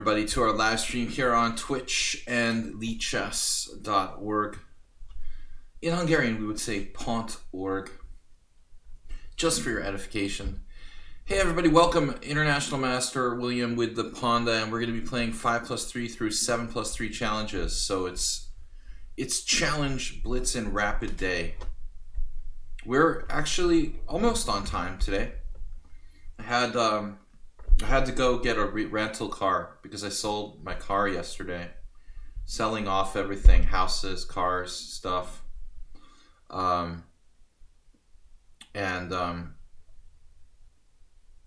Everybody to our live stream here on Twitch and lichess.org. In Hungarian, we would say pont.org, just for your edification. Hey everybody, welcome. International Master William with the Ponda, and we're going to be playing 5+3 through 7+3 challenges. So it's Challenge Blitz and Rapid Day. We're actually almost on time today. I had to go get a rental car because I sold my car yesterday. Selling off everything, houses, cars, stuff.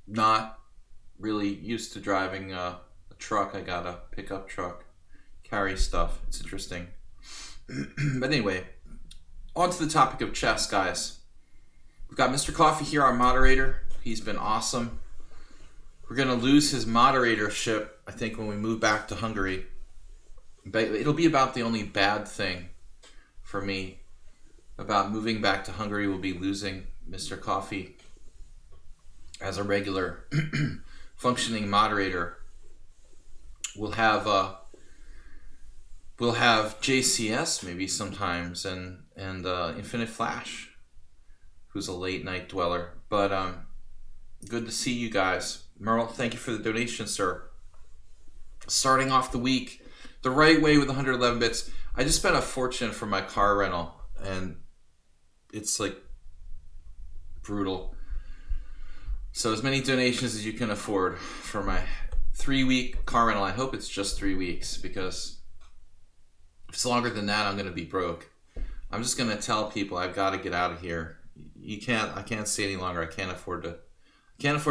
Not really used to driving a truck. I got a pickup truck, carry stuff. It's interesting. But anyway, on to the topic of chess, guys. We've got Mr. Coffee here, our moderator. He's been awesome. We're going to lose his moderatorship, I think, when we move back to Hungary. But it'll be about the only bad thing for me about moving back to Hungary will be losing Mr. Coffee as a regular functioning moderator. We'll have JCS maybe sometimes and Infinite Flash, who's a late night dweller. But good to see you guys. Merle, thank you for the donation, sir. Starting off the week the right way with 111 bits. I just spent a fortune for my car rental, and it's like brutal. So as many donations as you can afford for my 3-week car rental. I hope it's just 3 weeks, because if it's longer than that, I'm going to be broke. I'm just going to tell people I've got to get out of here. I can't stay any longer. I can't afford to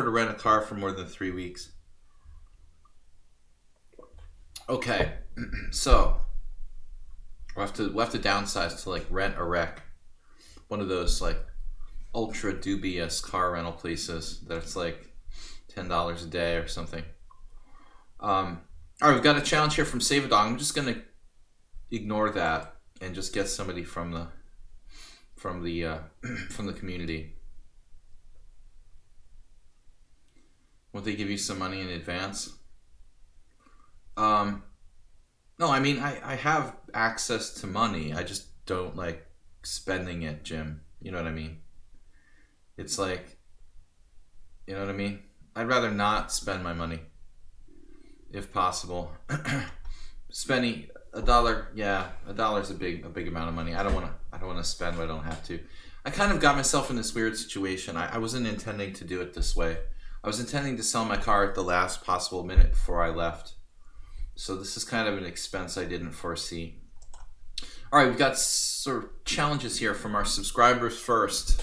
rent a car for more than 3 weeks. Okay, so we'll have to downsize to like rent a wreck, one of those like ultra dubious car rental places that's like $10 a day or something. All right, we've got a challenge here from Save a Dog. I'm just gonna ignore that and just get somebody from the community. Won't they give you some money in advance? No, I mean, I have access to money. I just don't like spending it, Jim. You know what I mean? It's like, you know what I mean? I'd rather not spend my money, if possible. Spending $1, yeah, $1 is a big amount of money. I don't want to spend what I don't have to. I kind of got myself in this weird situation. I wasn't intending to do it this way. I was intending to sell my car at the last possible minute before I left. So this is kind of an expense I didn't foresee. All right, we've got sort of challenges here from our subscribers first.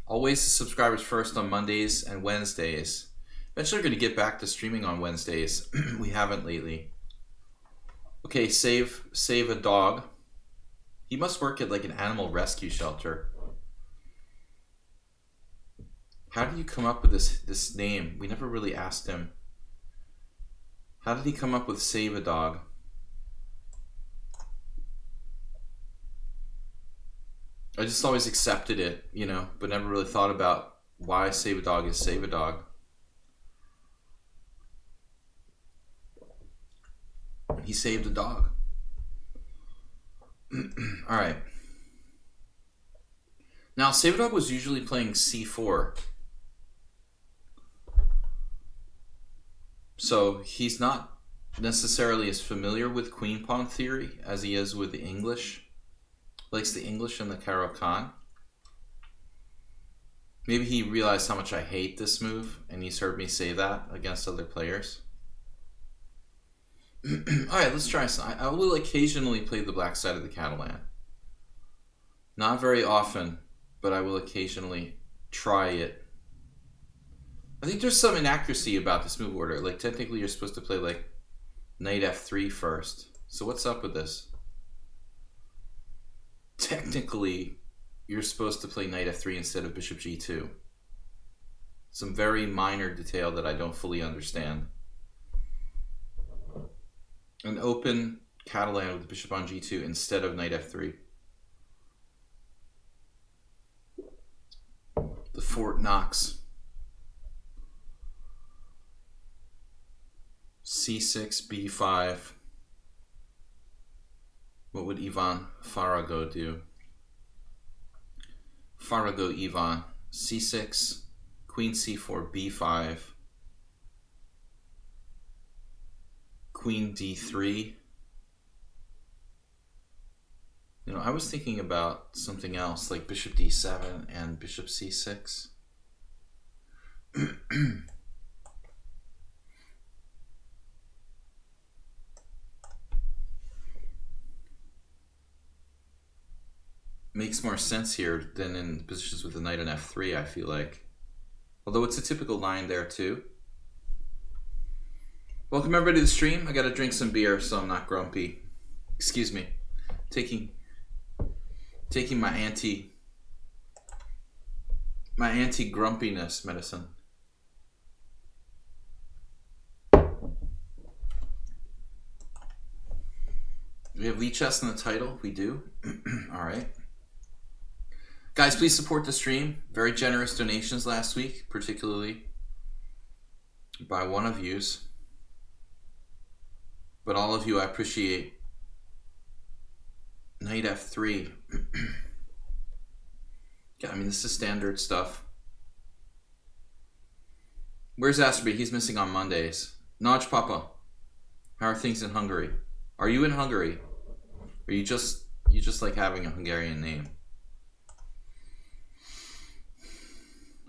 Always the subscribers first on Mondays and Wednesdays. Eventually we're going to get back to streaming on Wednesdays. We haven't lately. Okay, save a dog. He must work at like an animal rescue shelter. How did you come up with this name? We never really asked him. How did he come up with Save a Dog? I just always accepted it, you know, but never really thought about why Save a Dog is Save a Dog. He saved a dog. All right. Now, Save a Dog was usually playing c4. So he's not necessarily as familiar with queen pawn theory as he is with the English. Likes the English and the Caro-Kann. Maybe he realized how much I hate this move, and he's heard me say that against other players. Alright, let's try some. I will occasionally play the black side of the Catalan. Not very often, but I will occasionally try it. I think there's some inaccuracy about this move order. Like, technically you're supposed to play like knight f3 first. So what's up with this? Technically, you're supposed to play knight f3 instead of bishop g2. Some very minor detail that I don't fully understand. An open Catalan with bishop on g2 instead of knight f3. The Fort Knox. c6, b5. What would Ivan Farago do? Farago Ivan, c6, queen c4, b5, queen d3. You know, I was thinking about something else, like bishop d7 and bishop c6. Makes more sense here than in positions with the knight on f3, I feel like. Although it's a typical line there too. Welcome everybody to the stream. I gotta drink some beer so I'm not grumpy. Excuse me. Taking my anti-grumpiness medicine. We have lichess in the title. We do. All right. Guys, please support the stream. Very generous donations last week, particularly by one of yous. But all of you, I appreciate. Knight f3. Yeah, I mean, this is standard stuff. Where's Asterby? He's missing on Mondays. Naj Papa, how are things in Hungary? Are you in Hungary? Or you just like having a Hungarian name?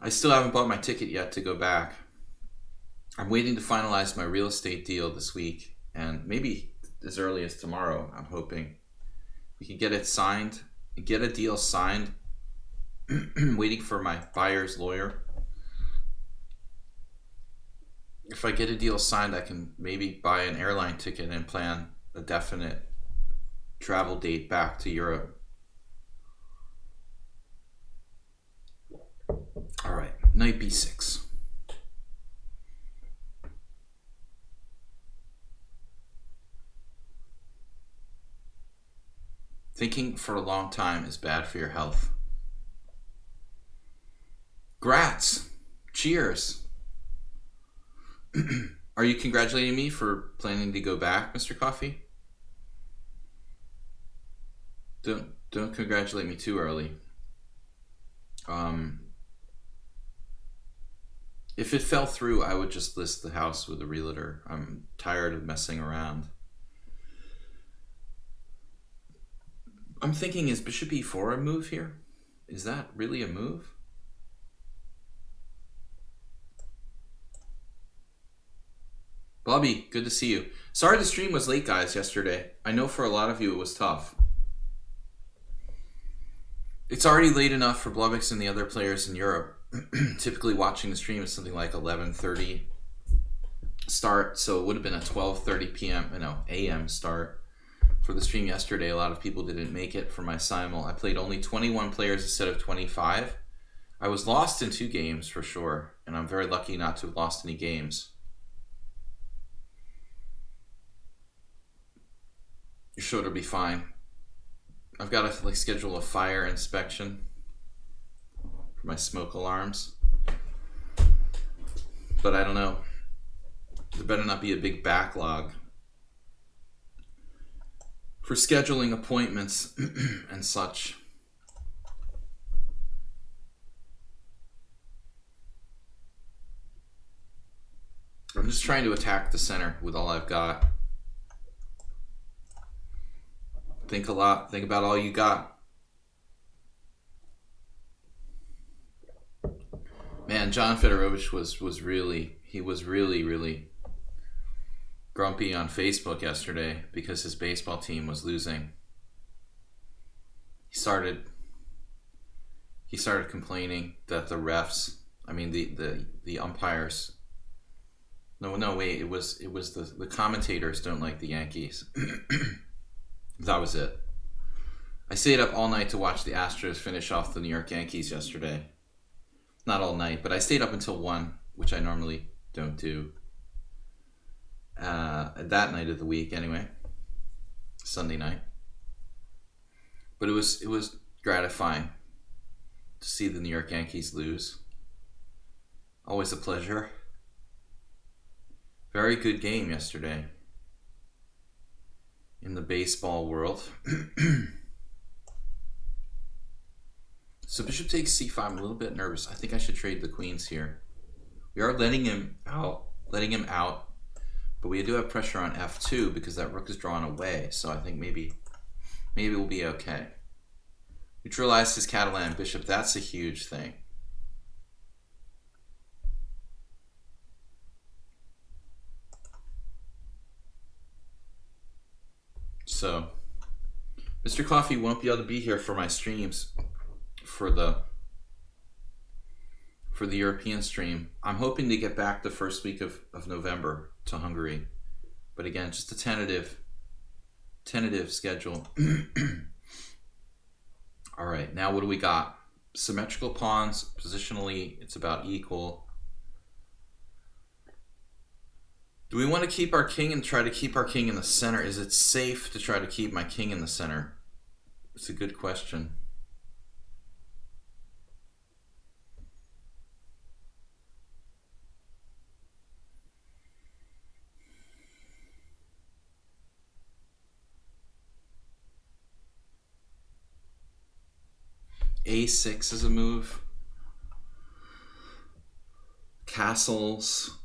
I still haven't bought my ticket yet to go back. I'm waiting to finalize my real estate deal this week, and maybe as early as tomorrow, I'm hoping we can get it signed, get a deal signed. Waiting for my buyer's lawyer. If I get a deal signed, I can maybe buy an airline ticket and plan a definite travel date back to Europe. All right, knight b6. Thinking for a long time is bad for your health. Grats. Cheers. Are you congratulating me for planning to go back, Mr. Coffee? Don't congratulate me too early. If it fell through, I would just list the house with a realtor. I'm tired of messing around. I'm thinking, is bishop e4 a move here? Is that really a move? Bobby, good to see you. Sorry the stream was late, guys, yesterday. I know for a lot of you it was tough. It's already late enough for Blubix and the other players in Europe. Typically watching the stream is something like 11:30 start, so it would have been a 12:30 p.m. a.m. start for the stream yesterday. A lot of people didn't make it for my simul. I played only 21 players instead of 25. I was lost in 2 games for sure, and I'm very lucky not to have lost any games. You're sure it'll be fine. I've got to schedule a fire inspection for my smoke alarms, but I don't know. There better not be a big backlog for scheduling appointments and such. I'm just trying to attack the center with all I've got. Think a lot. Think about all you got. Man, John Fedorovich was really grumpy on Facebook yesterday because his baseball team was losing. He started complaining that the refs, I mean the umpires. No, wait, it was the commentators don't like the Yankees. That was it. I stayed up all night to watch the Astros finish off the New York Yankees yesterday. Not all night, but I stayed up until 1, which I normally don't do. That night of the week, anyway. Sunday night. But it was gratifying to see the New York Yankees lose. Always a pleasure. Very good game yesterday in the baseball world. So bishop takes c5. I'm a little bit nervous. I think I should trade the queens here. We are letting him out, but we do have pressure on f2 because that rook is drawn away. So I think maybe we'll be okay. Neutralize his Catalan bishop. That's a huge thing. So Mr. Coffee won't be able to be here for my streams for the European stream. I'm hoping to get back the first week of November to Hungary. But again, just a tentative schedule. All right, now what do we got? Symmetrical pawns, positionally, it's about equal. Do we want to keep our king and try to keep our king in the center? Is it safe to try to keep my king in the center? It's a good question. A6 is a move. Castles.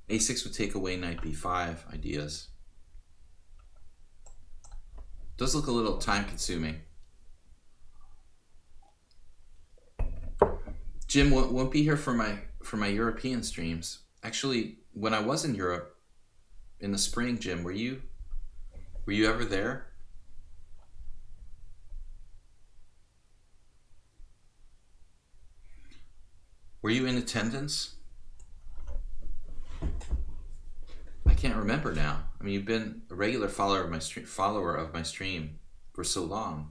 A6 would take away knight b5 ideas. Does look a little time consuming. Jim won't be here for my European streams. Actually, when I was in Europe in the spring, Jim, were you ever there? Were you in attendance? I can't remember now. I mean, you've been a regular follower of my stream for so long.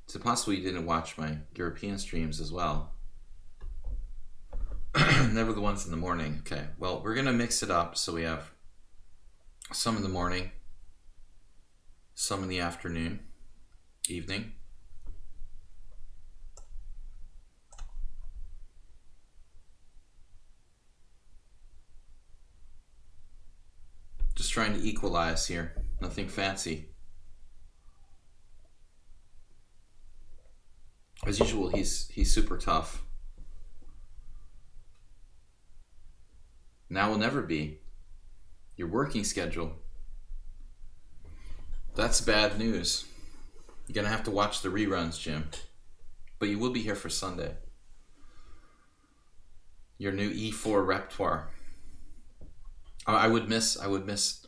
Is it possible you didn't watch my European streams as well? Never the ones in the morning. Okay, well, we're gonna mix it up so we have some in the morning, some in the afternoon, evening. Just trying to equalize here. Nothing fancy. As usual, he's super tough. Now will never be. Your working schedule. That's bad news. You're gonna have to watch the reruns, Jim. But you will be here for Sunday. Your new E4 repertoire. I would miss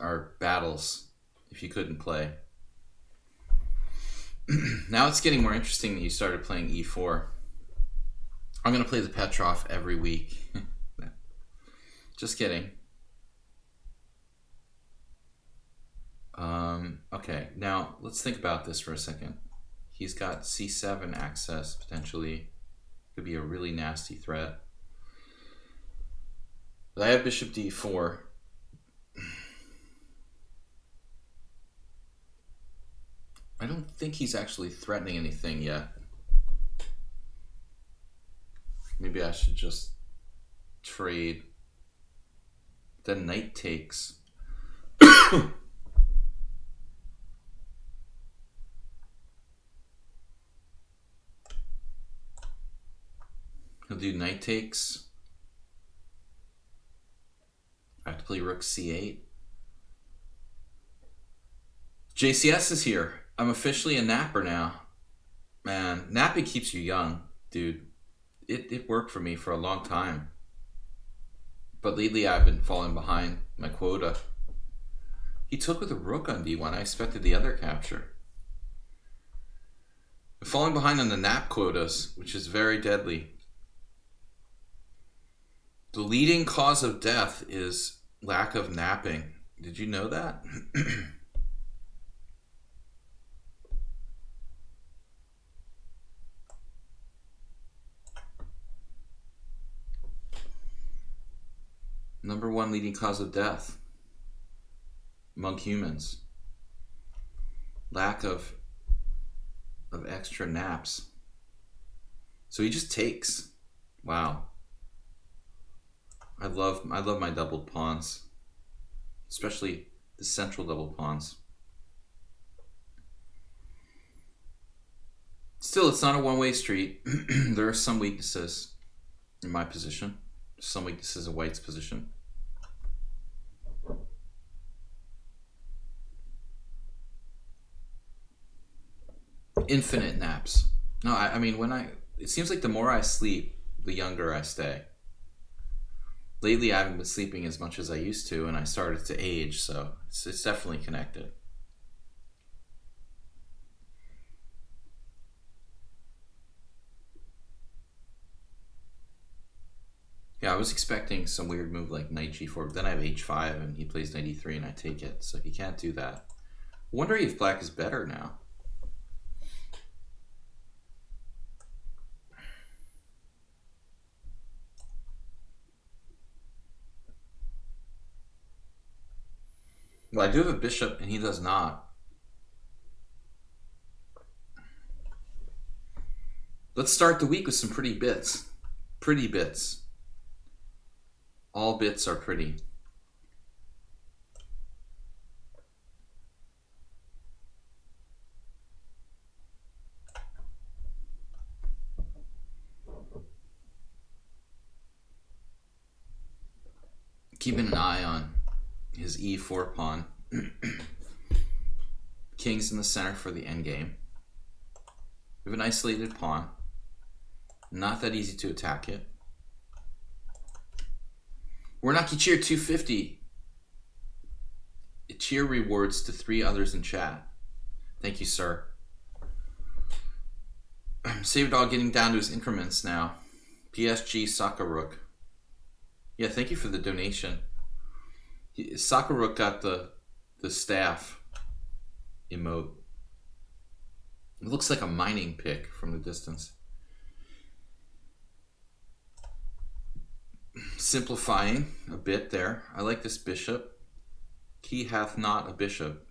our battles if you couldn't play. Now it's getting more interesting that you started playing E4. I'm gonna play the Petrov every week. Just kidding. Okay, now let's think about this for a second. He's got C7 access, potentially. Could be a really nasty threat. But I have bishop D4. I don't think he's actually threatening anything yet. Maybe I should just trade. Then knight takes. He'll do knight takes. I have to play rook c8. JCS is here. I'm officially a napper now. Man, napping keeps you young, dude. It worked for me for a long time. But lately I've been falling behind my quota. He took with a rook on d1. I expected the other capture. I'm falling behind on the nap quotas, which is very deadly. The leading cause of death is lack of napping. Did you know that? Number one leading cause of death among humans. Lack of extra naps. So he just takes. Wow. I love my doubled pawns, especially the central double pawns. Still, it's not a one-way street. There are some weaknesses in my position. Some weaknesses in White's position. Infinite naps. No, I mean, it seems like the more I sleep, the younger I stay. Lately, I haven't been sleeping as much as I used to, and I started to age, so it's definitely connected. Yeah, I was expecting some weird move like knight g4, but then I have h5, and he plays knight e3, and I take it, so he can't do that. Wondering if black is better now. Well, I do have a bishop, and he does not. Let's start the week with some pretty bits. Pretty bits. All bits are pretty. Keeping an eye on his e4 pawn. King's in the center for the endgame. We have an isolated pawn. Not that easy to attack it. Warnocky Cheer 250. Cheer rewards to 3 others in chat. Thank you, sir. Save Dog getting down to his increments now. PSG Sakarook. Yeah, thank you for the donation. Sakarook got the staff emote. It looks like a mining pick from the distance. Simplifying a bit there. I like this bishop. He hath not a bishop.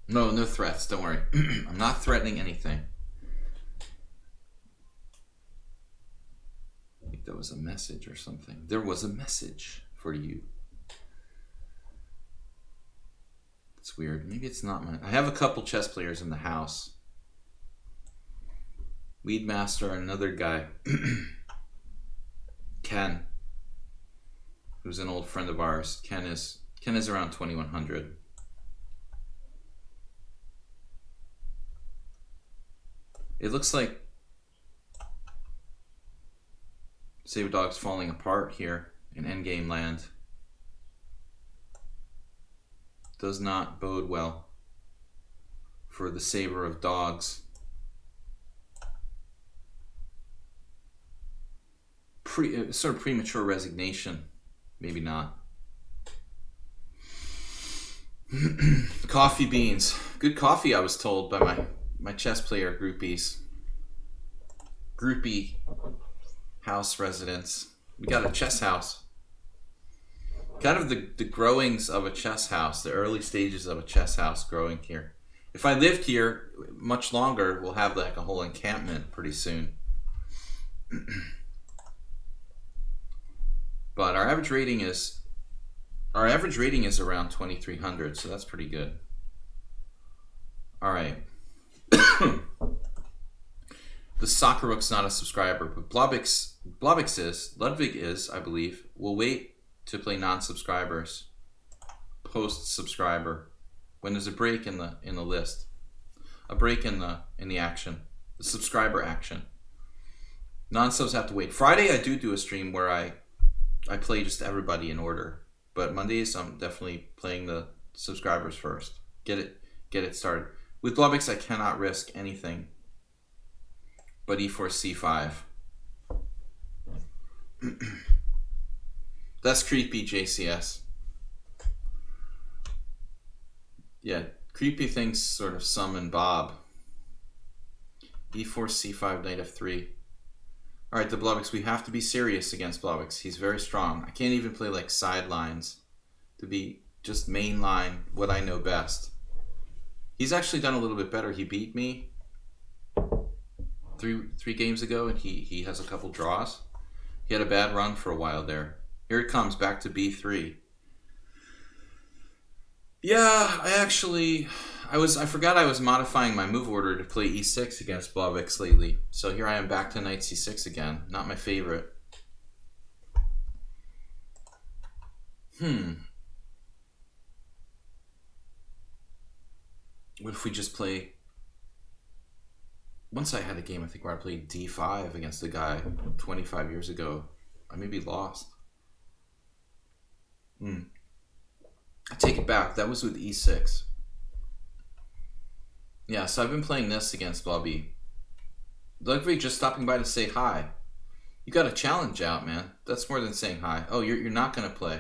No threats, don't worry. I'm not threatening anything. I think there was a message or something. There was a message for you. It's weird. Maybe it's not mine. I have a couple chess players in the house. Weedmaster and another guy. Ken, who's an old friend of ours. Ken is around 2100. It looks like Save Dog's falling apart here in endgame land. Does not bode well for the saver of dogs. Sort of premature resignation. Maybe not. Coffee beans. Good coffee, I was told by my chess player groupies. Groupie house residents. We got a chess house. Kind of the growings of a chess house, the early stages of a chess house growing here. If I lived here much longer, we'll have like a whole encampment pretty soon. But our average rating is around 2300, so that's pretty good. All right. The Sakarook's not a subscriber, but Blobix is. Ludwig is, I believe. We'll wait to play non-subscribers post-subscriber when there's a break in the list, a break in the action, the subscriber action. Non-subs have to wait. Friday I do a stream where I play just everybody in order, but Mondays I'm definitely playing the subscribers first. Get it started. With Blobix I cannot risk anything but e4 c5. That's creepy, JCS. Yeah, creepy things sort of summon Bob. e4 c5 knight f3. All right, the Blavix, we have to be serious against Blavix. He's very strong. I can't even play like sidelines to be just mainline what I know best. He's actually done a little bit better. He beat me three games ago, and he has a couple draws. He had a bad run for a while there. Here it comes, back to B3. Yeah, I forgot I was modifying my move order to play E6 against Blavix lately. So here I am back to knight C6 again. Not my favorite. What if we just play... Once I had a game, I think, where I played D5 against a guy 25 years ago. I maybe lost. I take it back. That was with E6. Yeah, so I've been playing this against Blobby. Ludwig just stopping by to say hi. You got a challenge out, man. That's more than saying hi. Oh, you're not going to play.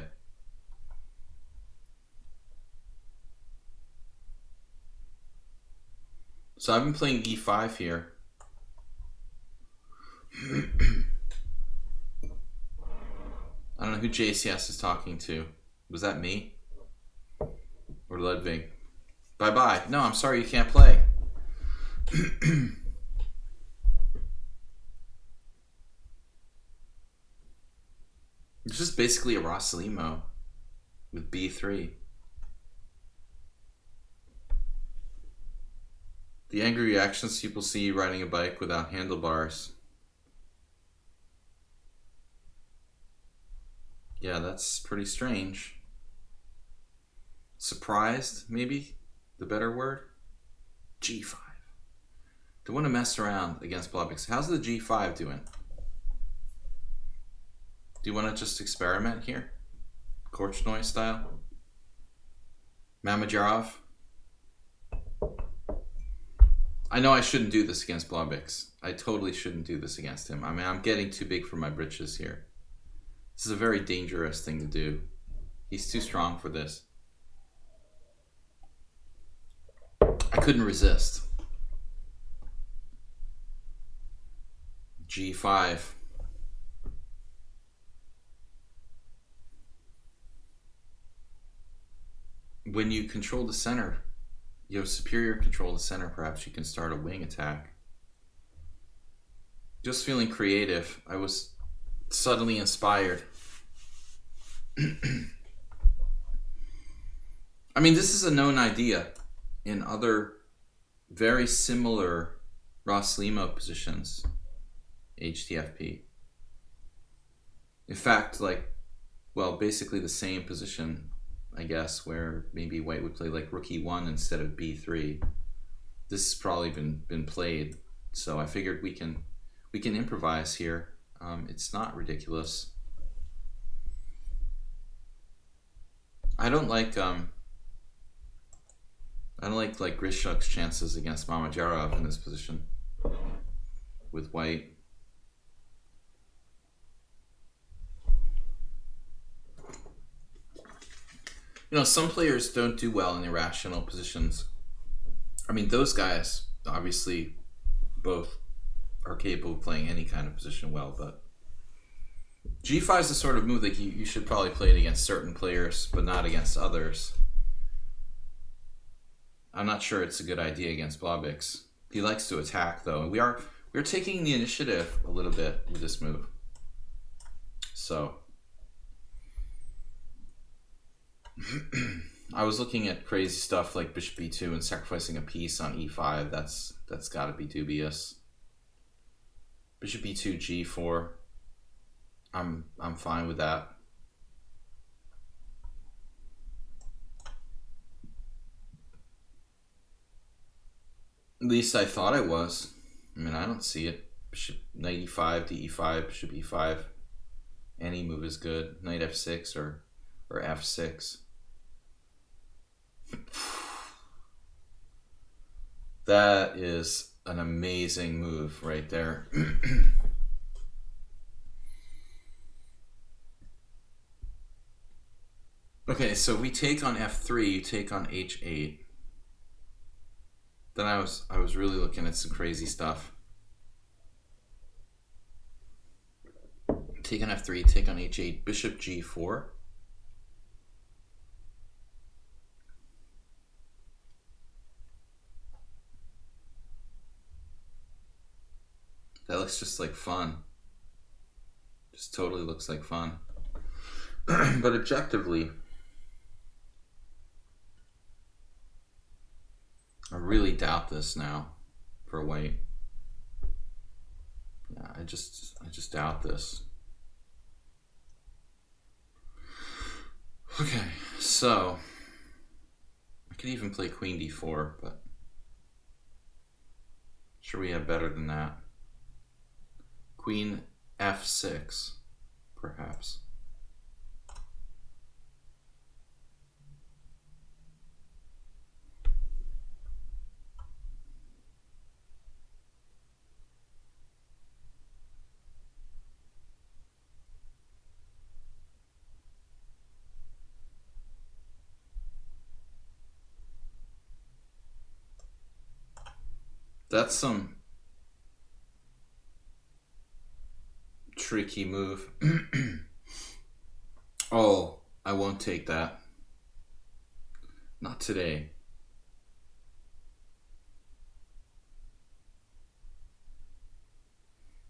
So I've been playing E5 here. I don't know who JCS is talking to. Was that me? Or Ludwig? Bye-bye. No, I'm sorry, you can't play. It's just basically a Rossalimo with B3. The angry reactions people see riding a bike without handlebars. Yeah, that's pretty strange. Surprised, maybe? The better word? G5. Don't want to mess around against Blavix. How's the G5 doing? Do you want to just experiment here? Korchnoi style? Mamajarov? I know I shouldn't do this against Blavix. I totally shouldn't do this against him. I mean, I'm getting too big for my britches here. This is a very dangerous thing to do. He's too strong for this. I couldn't resist. G5. When you control the center, you have superior control of the center, perhaps you can start a wing attack. Just feeling creative. I was suddenly inspired. I mean, this is a known idea in other very similar Rossalimo positions, HTFP. In fact, basically the same position, I guess, where maybe White would play like rook E1 instead of B3. This has probably been played, so I figured we can improvise here. It's not ridiculous. I don't like Grishuk's chances against Mamajarov in this position with White. You know, some players don't do well in irrational positions. I mean, those guys obviously both are capable of playing any kind of position well, but G5 is the sort of move that you should probably play it against certain players, but not against others. I'm not sure it's a good idea against Blavix. He likes to attack, though, and we're taking the initiative a little bit with this move. So I was looking at crazy stuff like bishop b2 and sacrificing a piece on e5. That's got to be dubious. Bishop b2, g4. I'm fine with that. At least I thought I was. I mean, I don't see it. Bishop knight e5 to e5, bishop e5. Any move is good. Knight f6 or f6. That is an amazing move right there. Okay, so we take on f3, you take on h8. Then I was really looking at some crazy stuff. Take on f3, take on h8, bishop g4. That looks just like fun. Just totally looks like fun. But objectively, I really doubt this now for white. Yeah, I just doubt this. Okay, so I could even play queen d4, but I'm sure we have better than that. Queen f6, perhaps. That's some tricky move. Oh, I won't take that. Not today.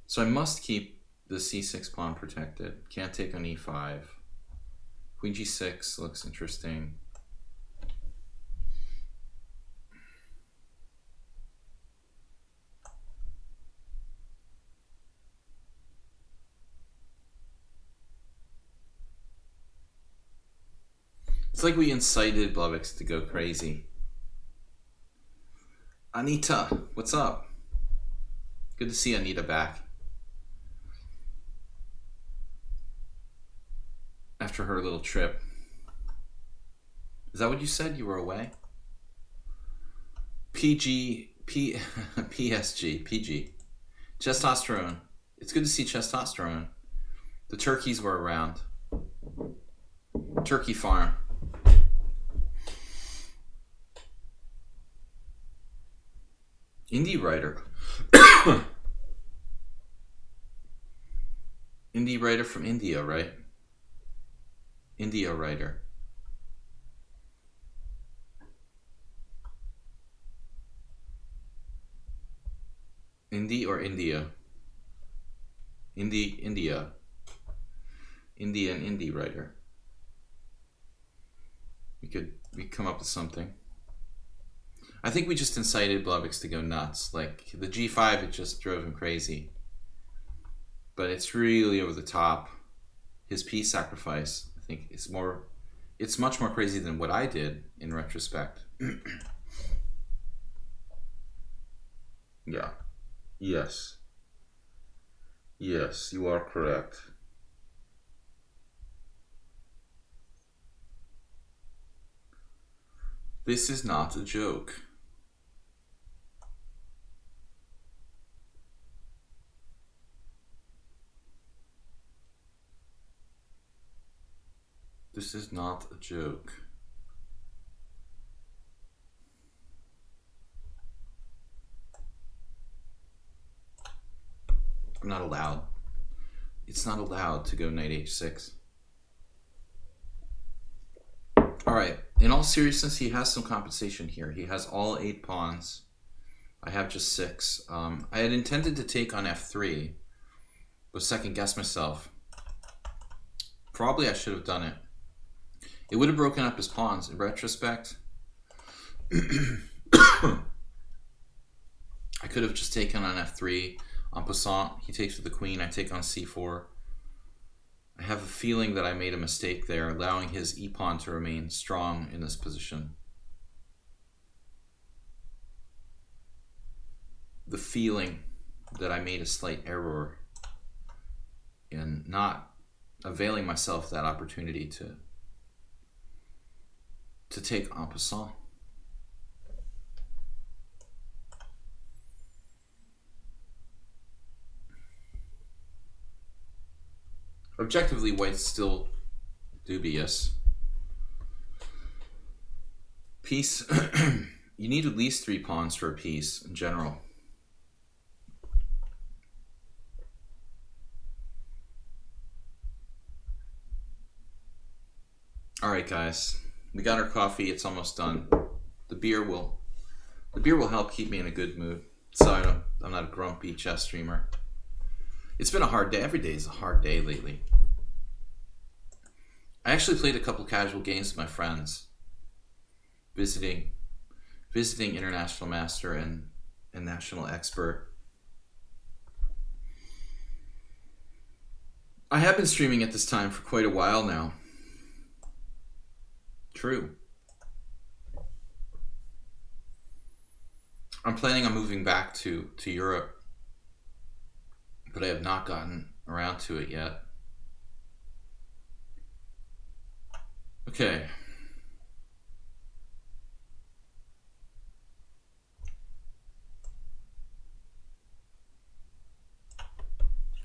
So I must keep the c6 pawn protected. Can't take on e5. Queen g6 looks interesting. It's like we incited Blevix to go crazy. Anita, what's up? Good to see Anita back. After her little trip. Is that what you said? You were away? PSG. Testosterone. It's good to see testosterone. The turkeys were around. Turkey farm. Indie writer. Indie writer from India, right? India writer. Indie or India? India. Indian indie writer. We come up with something. I think we just incited Blevix to go nuts. Like the g5, it just drove him crazy. But it's really over the top. His piece sacrifice, I think, it's much more crazy than what I did in retrospect. Yeah. Yes. Yes, you are correct. This is not a joke. This is not a joke. I'm not allowed. It's not allowed to go knight h6. Alright, in all seriousness, he has some compensation here. He has all 8 pawns. I have just 6. I had intended to take on f3, but second guessed myself. Probably I should have done it. It would have broken up his pawns in retrospect. I could have just taken on f3. En passant, he takes with the queen. I take on c4. I have a feeling that I made a mistake there, allowing his e-pawn to remain strong in this position. The feeling that I made a slight error in not availing myself of that opportunity to take en passant. Objectively, white's still dubious. Piece, you need at least 3 pawns for a piece in general. guys. We got our coffee. It's almost done. The beer will help keep me in a good mood, so I'm not a grumpy chess streamer. It's been a hard day. Every day is a hard day lately. I actually played a couple casual games with my friends, visiting international master and national expert. I have been streaming at this time for quite a while now. True. I'm planning on moving back to Europe, but I have not gotten around to it yet. Okay.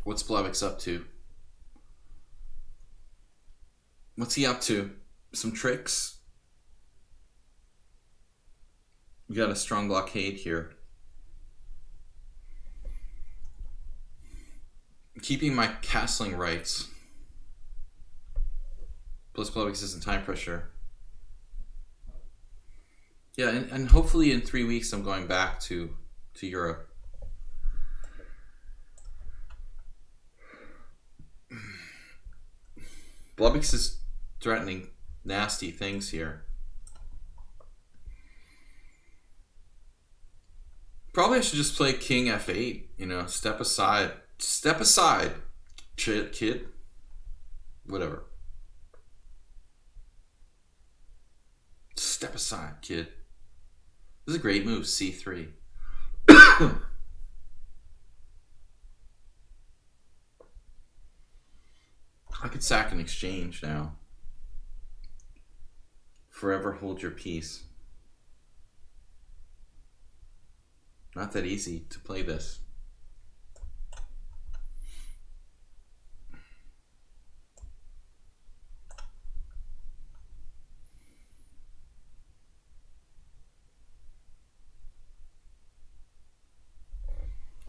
What's Blavix up to? What's he up to? Some tricks? We got a strong blockade here. Keeping my castling rights. Plus Blavix isn't time pressure. Yeah, and hopefully in 3 weeks I'm going back to Europe. Blavix is threatening nasty things here. Probably I should just play King F8, you know, step aside. Step aside, kid. Whatever. Step aside, kid. This is a great move, C3. I could sack an exchange now. Forever hold your peace. Not that easy to play this.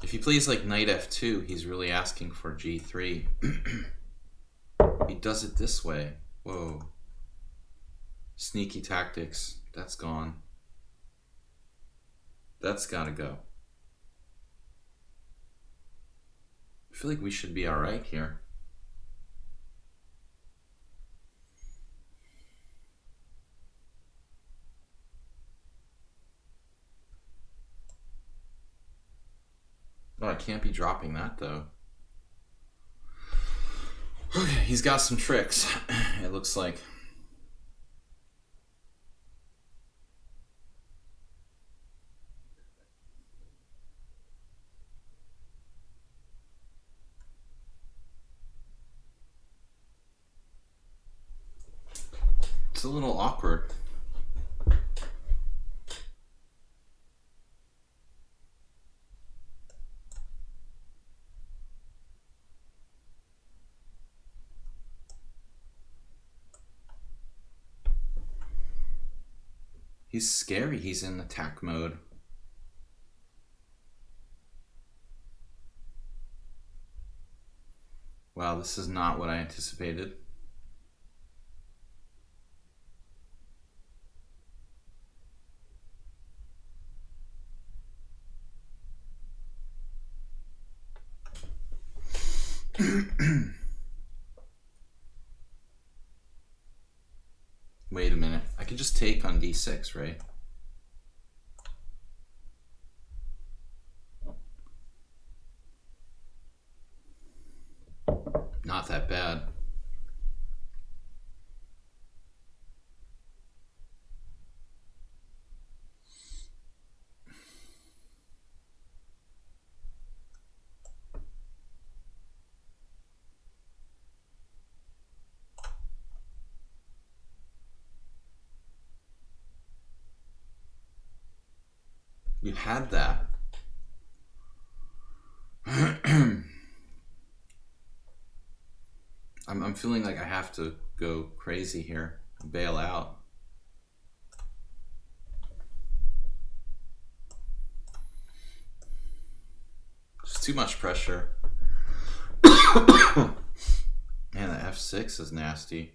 If he plays like knight f2, he's really asking for g3. He does it this way. Whoa. Sneaky tactics. That's gone. That's gotta go. I feel like we should be alright here. Oh, I can't be dropping that though. Okay, he's got some tricks, it looks like. It's a little awkward. He's scary. He's in attack mode. Wow, this is not what I anticipated. Wait a minute. I can just take on d6, right? Not that bad. You had that. I'm feeling like I have to go crazy here and bail out. It's too much pressure. Man, the f6 is nasty.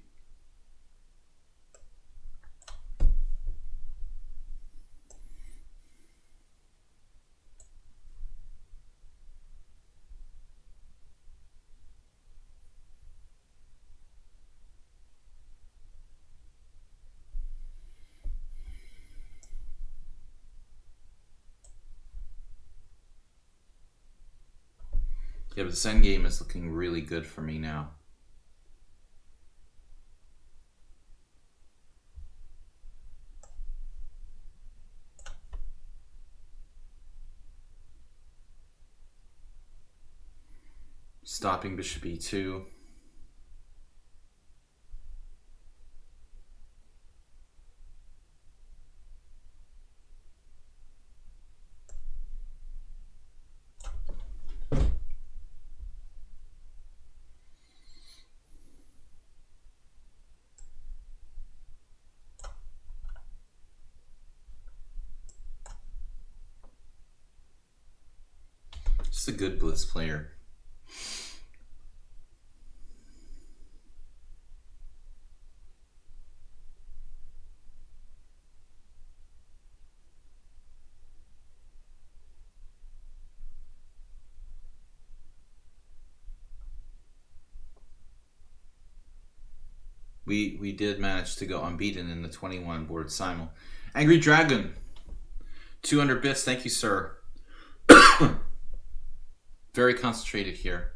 Yeah, but this endgame is looking really good for me now. Stopping bishop e2. Just a good blitz player. We did manage to go unbeaten in the 21 board simul. Angry Dragon, 200 bits. Thank you, sir. Very concentrated here.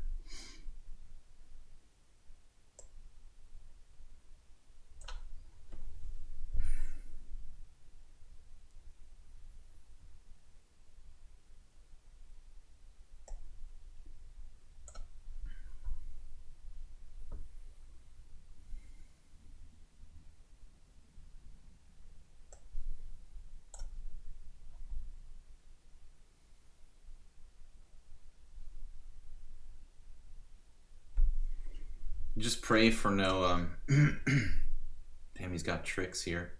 Just pray for no damn, he's got tricks here.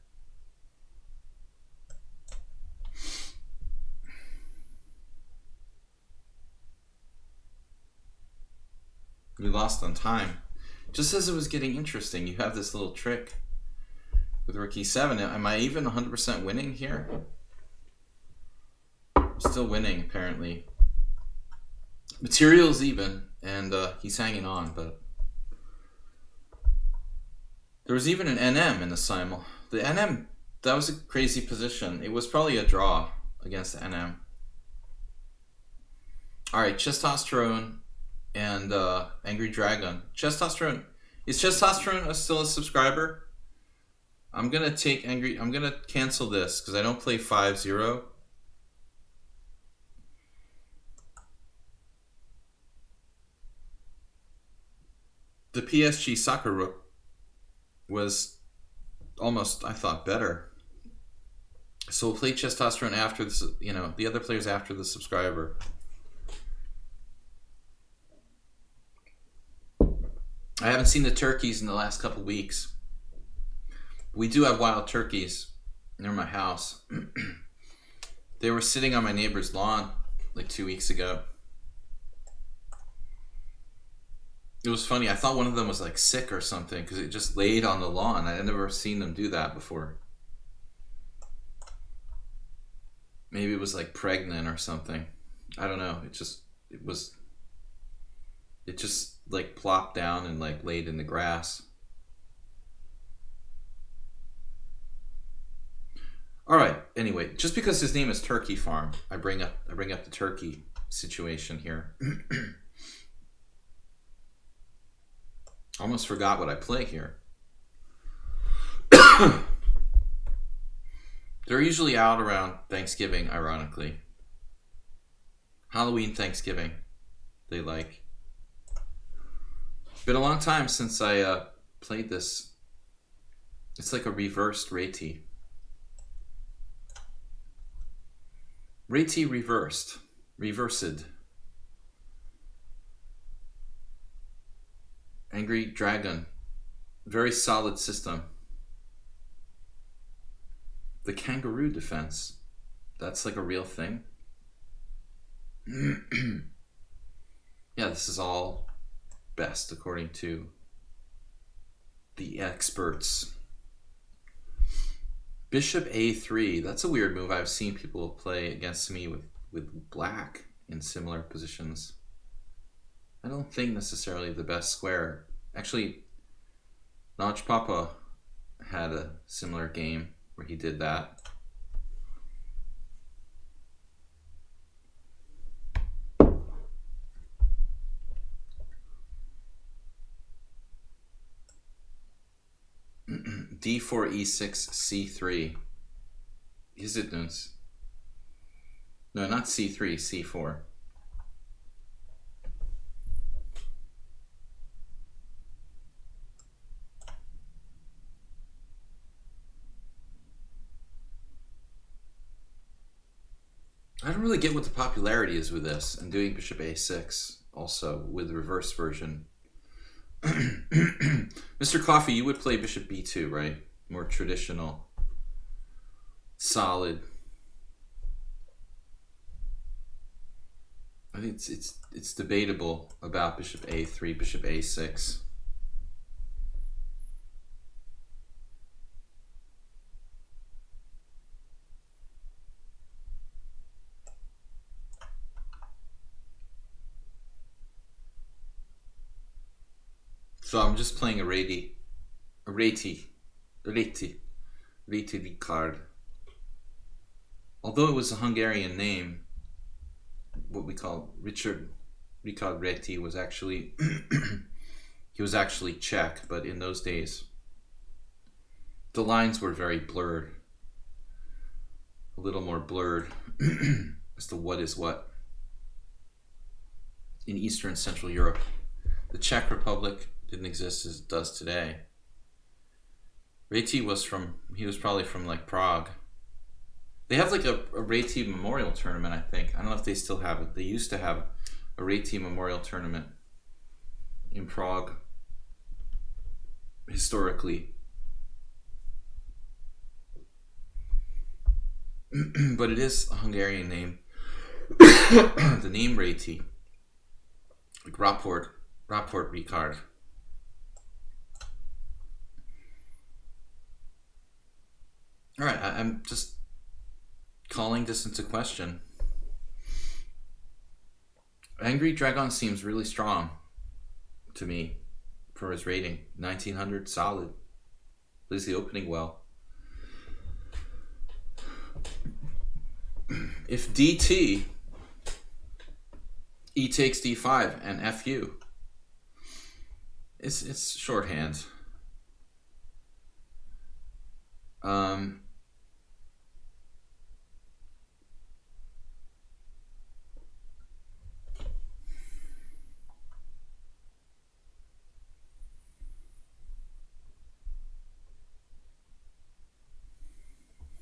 You lost on time. Just as it was getting interesting, you have this little trick with rook e7. Am I even 100% winning here? I'm still winning, apparently. Material's even, and he's hanging on, but there was even an NM in the simul. The NM, that was a crazy position. It was probably a draw against the NM. Alright, Testosterone and Angry Dragon. Testosterone. Is Testosterone still a subscriber? I'm gonna cancel this because I don't play 5-0. The PSG soccer rook was almost, I thought, better. So we'll play Testosterone after this, the other players after the subscriber. I haven't seen the turkeys in the last couple weeks. We do have wild turkeys near my house. They were sitting on my neighbor's lawn like 2 weeks ago. It was funny. I thought one of them was like sick or something because it just laid on the lawn. I had never seen them do that before. Maybe it was like pregnant or something. I don't know. It just like plopped down and like laid in the grass. All right. Anyway, just because his name is Turkey Farm, I bring up the turkey situation here. Almost forgot what I play here. They're usually out around Thanksgiving, ironically. Halloween, Thanksgiving, they like. Been a long time since I played this. It's like a reversed Réti. Réti reversed. Reversed. Angry Dragon. Very solid system. The kangaroo defense. That's like a real thing. Yeah, this is all best according to the experts. Bishop a3. That's a weird move. I've seen people play against me with black in similar positions. I don't think necessarily the best square. Actually, Notch Papa had a similar game where he did that. d4, e6, c3. Is it uns? No, not c3, c4. I don't really get what the popularity is with this, and doing bishop a6 also with the reverse version. Mr. Coffee, you would play bishop b2, right? More traditional, solid. I think it's debatable about bishop a3, bishop a6. So I'm just playing a reti card. Although it was a Hungarian name, what we call Ricard Reti was actually he was actually Czech, but in those days the lines were very blurred, a little more blurred as to what is what in Eastern and Central Europe. The Czech Republic didn't exist as it does today. Reti was probably from like Prague. They have like a Reti Memorial Tournament, I think. I don't know if they still have it. They used to have a Reti Memorial Tournament in Prague historically. But it is a Hungarian name. The name Reti. Like Rapport Ricard. Alright, I'm just calling this into question. Angry Dragon seems really strong to me for his rating. 1900, solid. Plays the opening well. If DT, E takes D5 and FU, it's shorthand.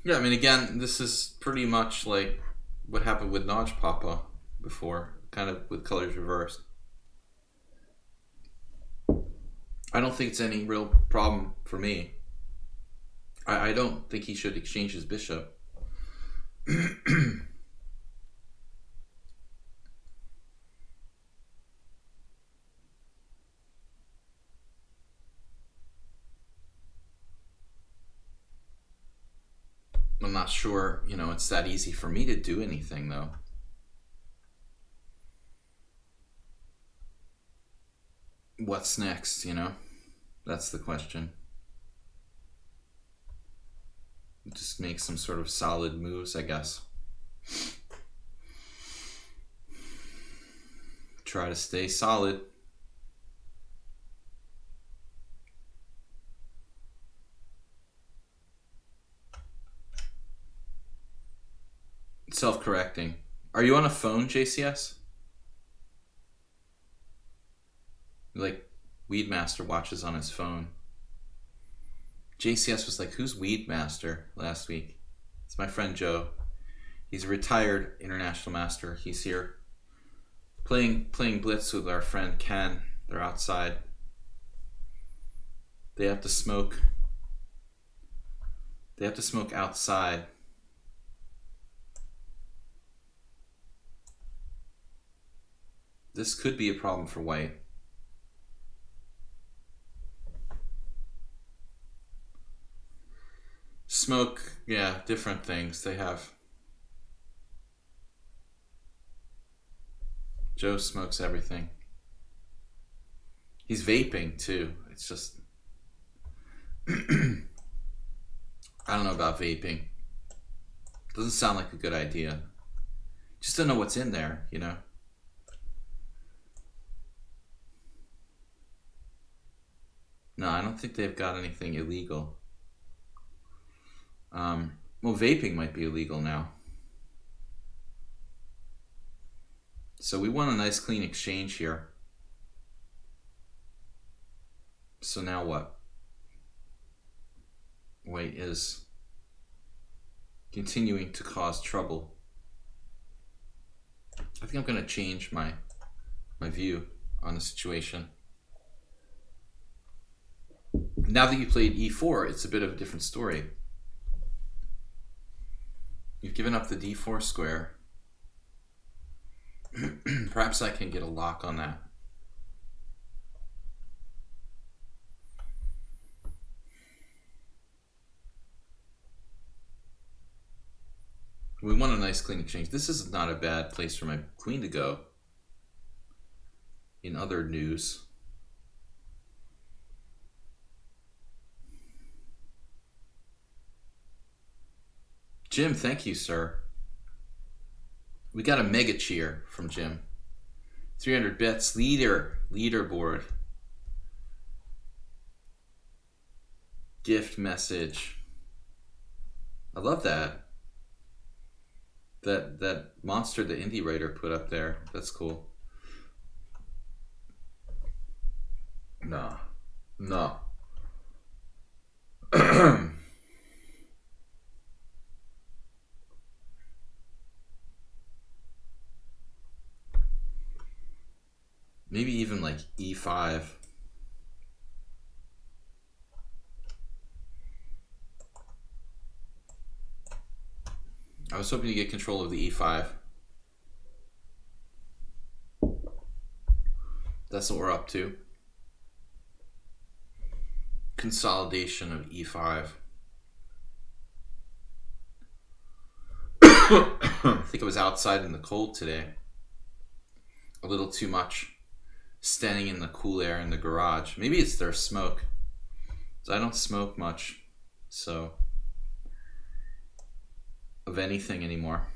Yeah, I mean, again, this is pretty much like what happened with Naj Papa before, kind of with colors reversed. I don't think it's any real problem for me. I don't think he should exchange his bishop. I'm not sure, it's that easy for me to do anything, though. What's next, That's the question. Just make some sort of solid moves, I guess. Try to stay solid. Self-correcting. Are you on a phone, JCS? Like, Weedmaster watches on his phone. JCS was like, who's Weedmaster last week? It's my friend Joe. He's a retired international master. He's here playing Blitz with our friend Ken. They're outside. They have to smoke. They have to smoke outside. This could be a problem for white. Smoke, yeah, different things they have. Joe smokes everything. He's vaping too. It's just I don't know about vaping. Doesn't sound like a good idea. Just don't know what's in there, No, I don't think they've got anything illegal. Well, vaping might be illegal now. So we won a nice clean exchange here. So now what? White is continuing to cause trouble. I think I'm going to change my view on the situation. Now that you played e4, it's a bit of a different story. You've given up the d4 square. Perhaps I can get a lock on that. We want a nice clean exchange. This is not a bad place for my queen to go. In other news, Jim, thank you, sir. We got a mega cheer from Jim. 300 bets, leaderboard. Gift message. I love that. That monster the indie writer put up there. That's cool. No. Maybe even like e5. I was hoping to get control of the e5. That's what we're up to. Consolidation of e5. I think I was outside in the cold today. A little too much. Standing in the cool air in the garage. Maybe it's their smoke. So I don't smoke much. So of anything anymore.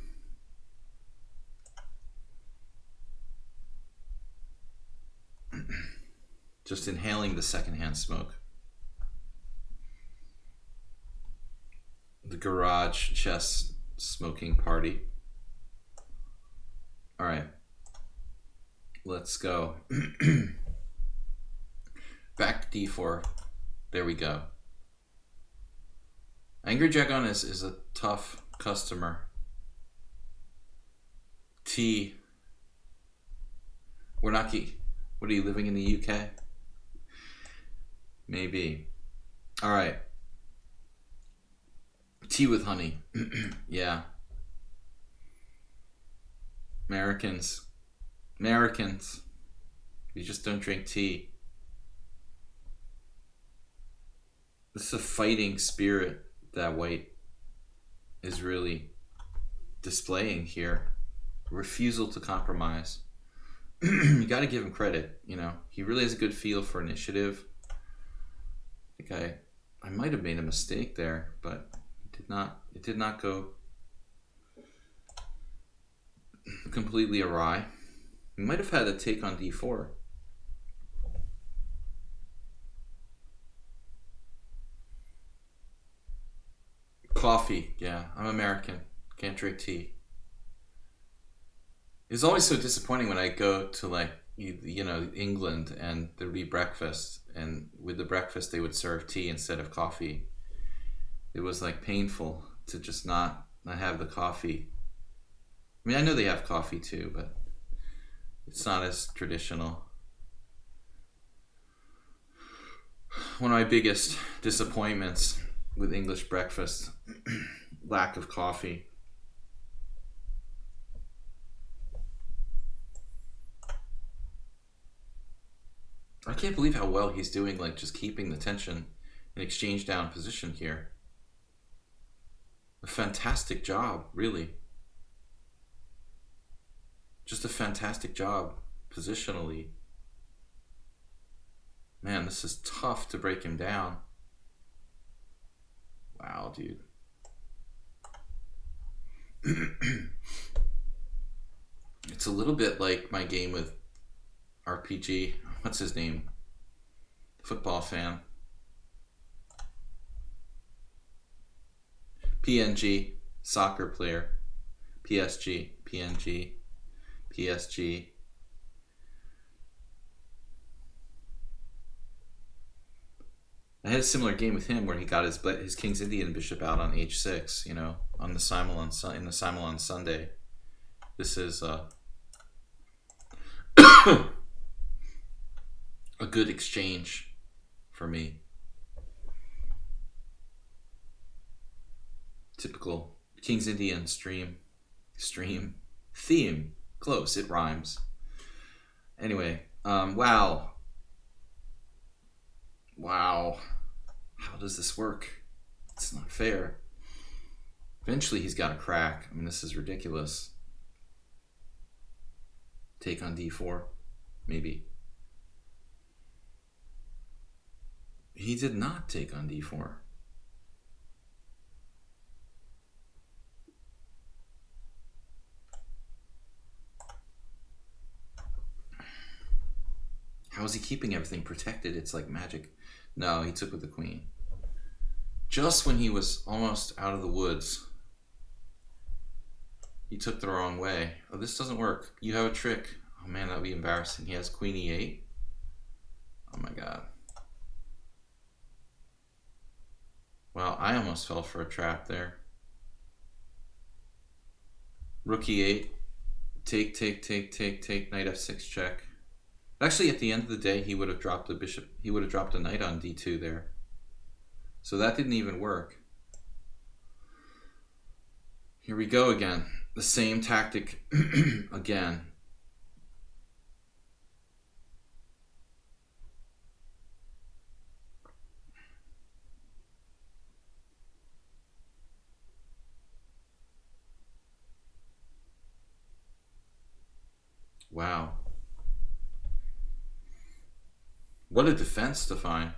Just inhaling the secondhand smoke. The garage chess smoking party. All right. Let's go. Back to d4. There we go. Angry Dragon is a tough customer. T. Warnaki. What are you, living in the UK? Maybe. All right. Tea with honey. Yeah. Americans. We just don't drink tea. This is a fighting spirit that White is really displaying here. Refusal to compromise. You got to give him credit, you know. He really has a good feel for initiative. I think I might have made a mistake there, but it did not go completely awry. We might have had a take on d4. Coffee, yeah. I'm American. Can't drink tea. It's always so disappointing when I go to, like, you know, England, and there'd be breakfast, and with the breakfast they would serve tea instead of coffee. It was like painful to just not have the coffee. I mean, I know they have coffee too, but it's not as traditional. One of my biggest disappointments with English breakfast, lack of coffee. I can't believe how well he's doing, like, just keeping the tension and exchange down position here. A fantastic job, really. Just a fantastic job positionally. Man, this is tough to break him down. Wow, dude. It's a little bit like my game with RPG. What's his name? Football fan. PNG, soccer player. PSG, PNG, PSG. I had a similar game with him where he got his King's Indian bishop out on h6, you know, on the in the simul on Sunday. This is a good exchange for me. Typical King's Indian stream, theme, close, it rhymes. Anyway, wow. How does this work? It's not fair. Eventually he's got to crack. I mean, this is ridiculous. Take on d4, maybe. He did not take on d4. How is he keeping everything protected? It's like magic. No, he took with the queen. Just when he was almost out of the woods, he took the wrong way. Oh, this doesn't work. You have a trick. Oh man, that would be embarrassing. He has queen e8. Oh my god. Well, I almost fell for a trap there. Rook e8. Take, knight f6 check. Actually, at the end of the day, he would have dropped the bishop. He would have dropped a knight on d2 there. So that didn't even work. Here we go again. The same tactic again. Wow. What a defense to find.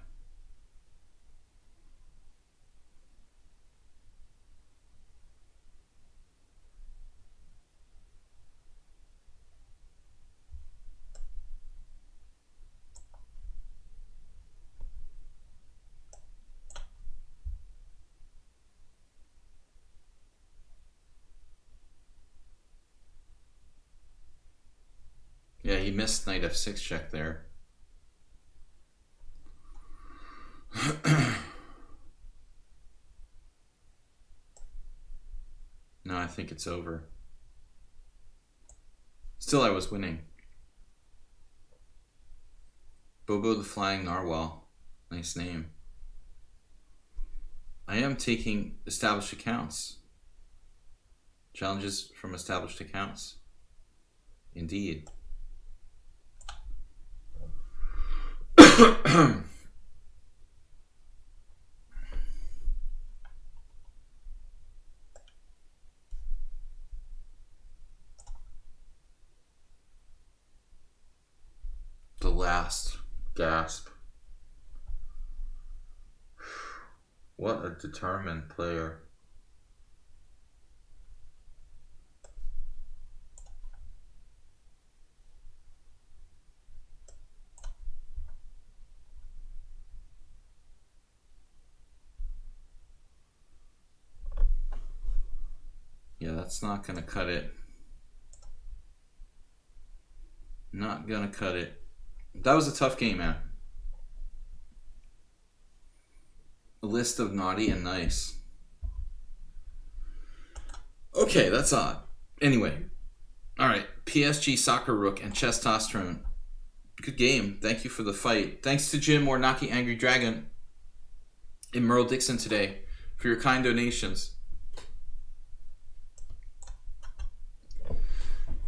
Yeah, he missed knight f6 check there. No, I think it's over. Still, I was winning. Bobo the Flying Narwhal. Nice name. I am taking established accounts. Challenges from established accounts. Indeed. The last gasp. What a determined player. Yeah, that's not gonna cut it. Not gonna cut it. That was a tough game, man. A list of naughty and nice. Okay, that's odd. Anyway. Alright, PSG Soccer Rook and Chess Testosterone. Good game. Thank you for the fight. Thanks to Jim Warnaki Angry Dragon and Merle Dixon today for your kind donations.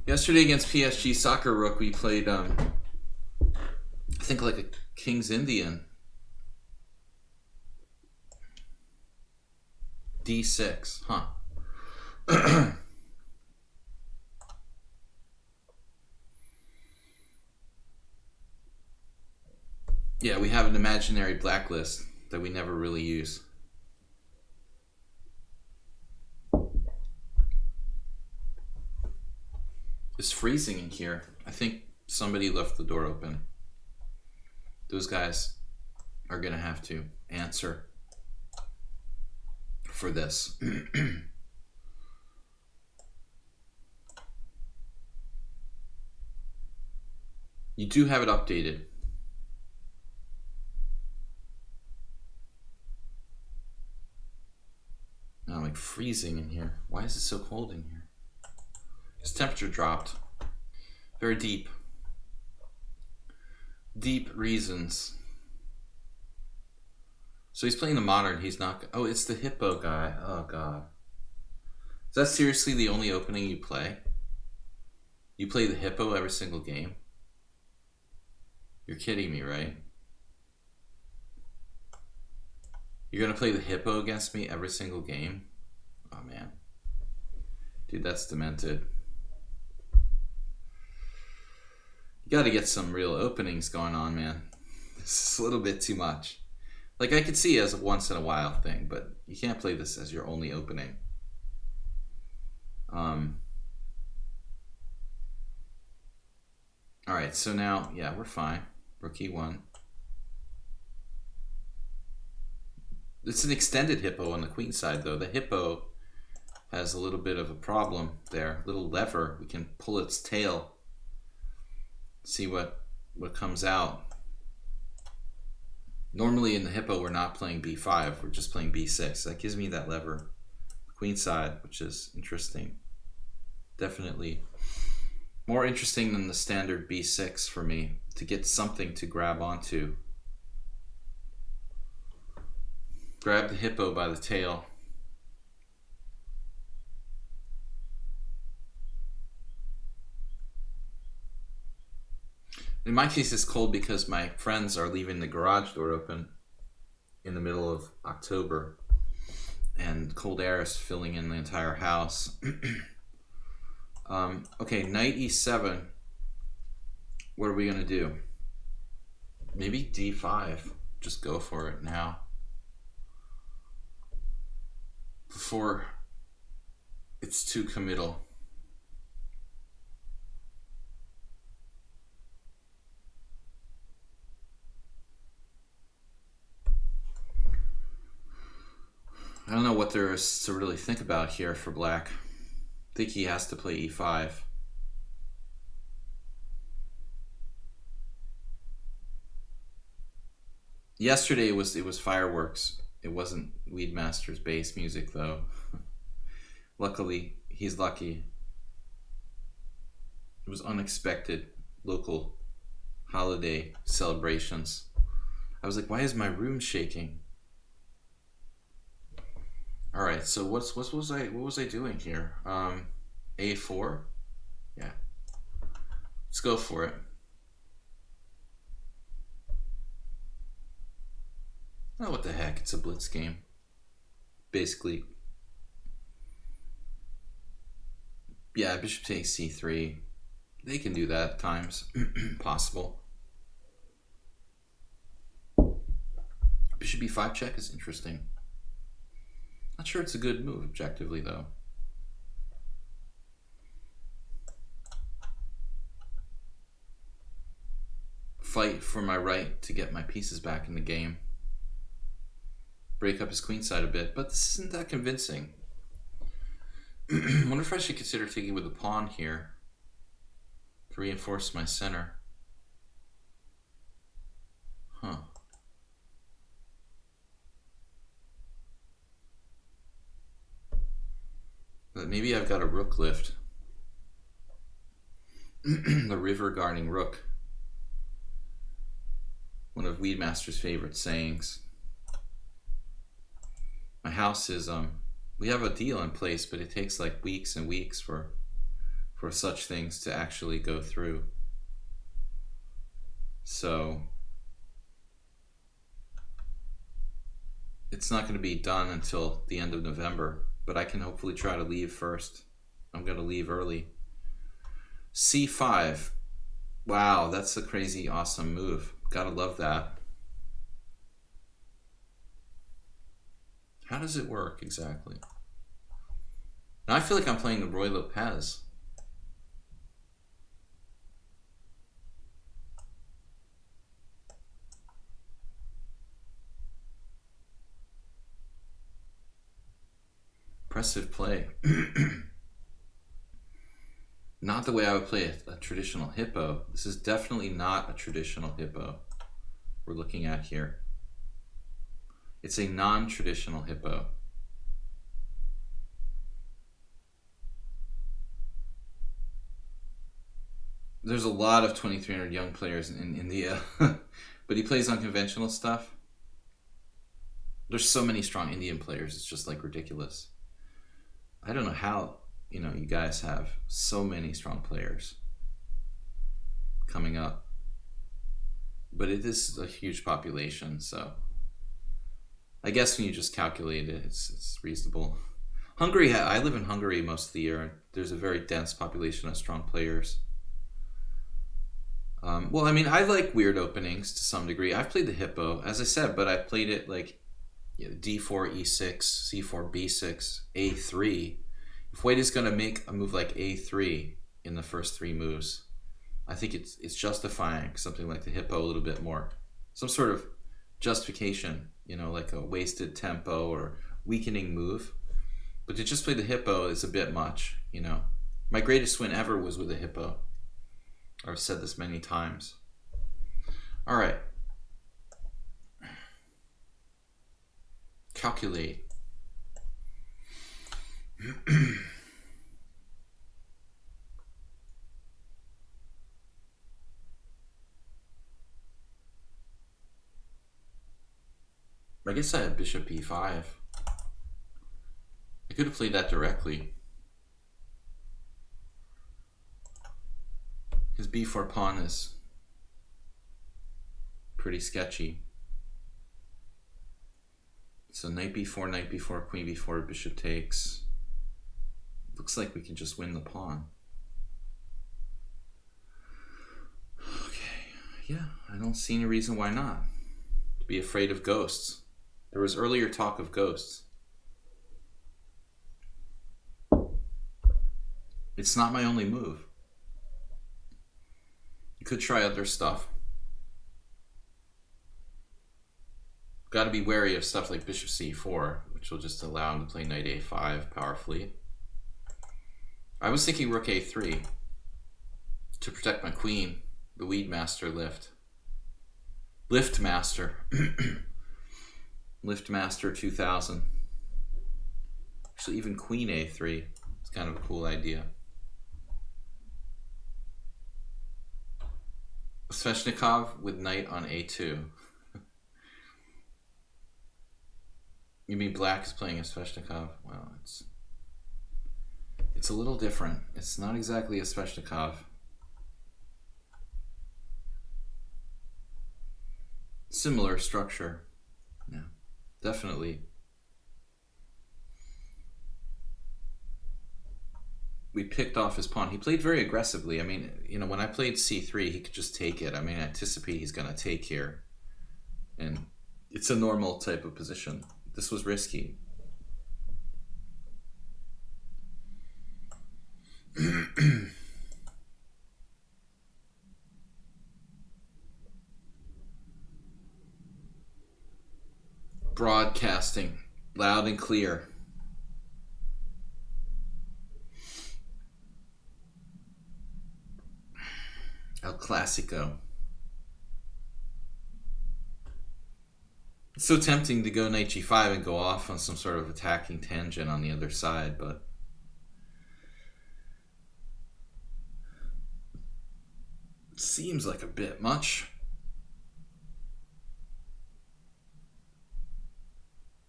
Yesterday against PSG Soccer Rook, we played, I think like a King's Indian. D6, huh? Yeah, we have an imaginary blacklist that we never really use. It's freezing in here. I think somebody left the door open. Those guys are gonna have to answer for this. You do have it updated. Now I'm like freezing in here. Why is it so cold in here? His temperature dropped. Very deep. Deep reasons. So he's playing the modern. He's not. Oh, it's the hippo guy. Oh, God. Is that seriously the only opening you play? You play the hippo every single game? You're kidding me, right? You're going to play the hippo against me every single game? Oh, man. Dude, that's demented. You got to get some real openings going on, man. This is a little bit too much. Like, I could see it as a once in a while thing, but you can't play this as your only opening. Alright, so now, yeah, we're fine. Rook e1. It's an extended hippo on the queen side, though. The hippo has a little bit of a problem there. Little lever. We can pull its tail. See what comes out. Normally in the hippo, we're not playing b5. We're just playing b6. That gives me that lever. Queen side, which is interesting. Definitely more interesting than the standard b6 for me, to get something to grab onto. Grab the hippo by the tail. In my case, it's cold because my friends are leaving the garage door open in the middle of October, and cold air is filling in the entire house. Okay, knight e7. What are we going to do? Maybe d5. Just go for it now. Before it's too committal. I don't know what there is to really think about here for black. I think he has to play e5. Yesterday it was fireworks. It wasn't Weedmaster's bass music, though. Luckily, he's lucky. It was unexpected local holiday celebrations. I was like, why is my room shaking? All right, so what was I doing here? A4? Yeah. Let's go for it. Oh, what the heck? It's a blitz game. Basically. Yeah, bishop takes c3. They can do that at times. Possible. Bishop b5 check is interesting. Not sure it's a good move objectively, though. Fight for my right to get my pieces back in the game. Break up his queenside a bit, but this isn't that convincing. Wonder if I should consider taking with the pawn here to reinforce my center. Huh. But maybe I've got a rook lift. The river guarding rook. One of Weedmaster's favorite sayings. My house is, we have a deal in place, but it takes like weeks and weeks for such things to actually go through. So it's not going to be done until the end of November, but I can hopefully try to leave first. I'm going to leave early. C5. Wow, that's a crazy awesome move. Gotta love that. How does it work exactly? Now I feel like I'm playing the Roy Lopez. impressive play. Not the way I would play a traditional hippo. This is definitely not a traditional hippo we're looking at here. It's a non-traditional hippo. There's a lot of 2300 young players in India, but he plays unconventional stuff. There's so many strong Indian players, it's just like ridiculous. I don't know how, you guys have so many strong players coming up. But it is a huge population, so I guess when you just calculate it, it's reasonable. Hungary, I live in Hungary most of the year. There's a very dense population of strong players. Well, I mean, I like weird openings to some degree. I've played the hippo, as I said, but I played it like d4, e6, c4, b6, a3. If white is going to make a move like a3 in the first 3 moves, I think it's justifying something like the hippo a little bit more. Some sort of justification, like a wasted tempo or weakening move. But to just play the hippo is a bit much, My greatest win ever was with a hippo. I've said this many times. All right. Calculate. I guess I had bishop e5. I could have played that directly. His b4 pawn is pretty sketchy. So knight b4, queen b4, bishop takes. Looks like we can just win the pawn. Okay, yeah, I don't see any reason why not. To be afraid of ghosts. There was earlier talk of ghosts. It's not my only move. You could try other stuff. Got to be wary of stuff like bishop c4, which will just allow him to play knight a5 powerfully. I was thinking rook a3 to protect my queen, the Weed Master lift. Lift Master. Lift Master 2000. Actually, even queen a3 is kind of a cool idea. Sveshnikov with knight on a2. You mean black is playing a Sveshnikov? Well, it's a little different. It's not exactly a Sveshnikov. Similar structure. Yeah, definitely. We picked off his pawn. He played very aggressively. I mean, when I played c3, he could just take it. I mean, I anticipate he's going to take here. And it's a normal type of position. This was risky. Broadcasting, loud and clear. El Clasico. It's so tempting to go knight g5 and go off on some sort of attacking tangent on the other side, but it seems like a bit much.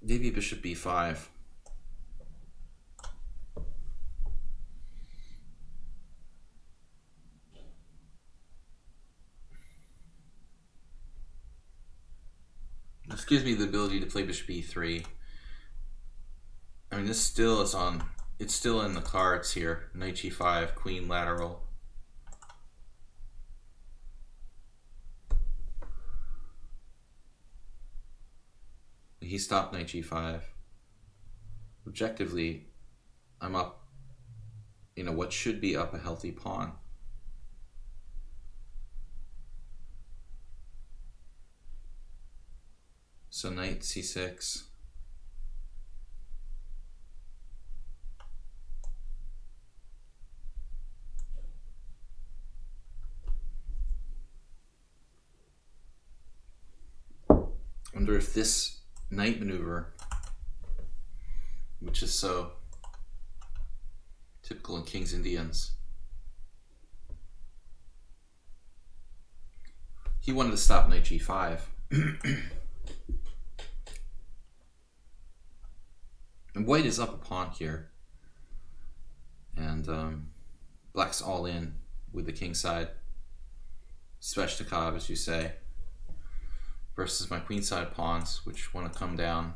Maybe bishop b5. This gives me the ability to play bishop e3. I mean, this still is on, it's still in the cards here. Knight g5, queen lateral. He stopped knight g5. Objectively, I'm up, what should be up a healthy pawn. So knight c6. wonder if this knight maneuver, which is so typical in King's Indians, he wanted to stop knight g5. And white is up a pawn here. And black's all in with the king side. Sveshnikov, as you say. Versus my queenside pawns, which want to come down.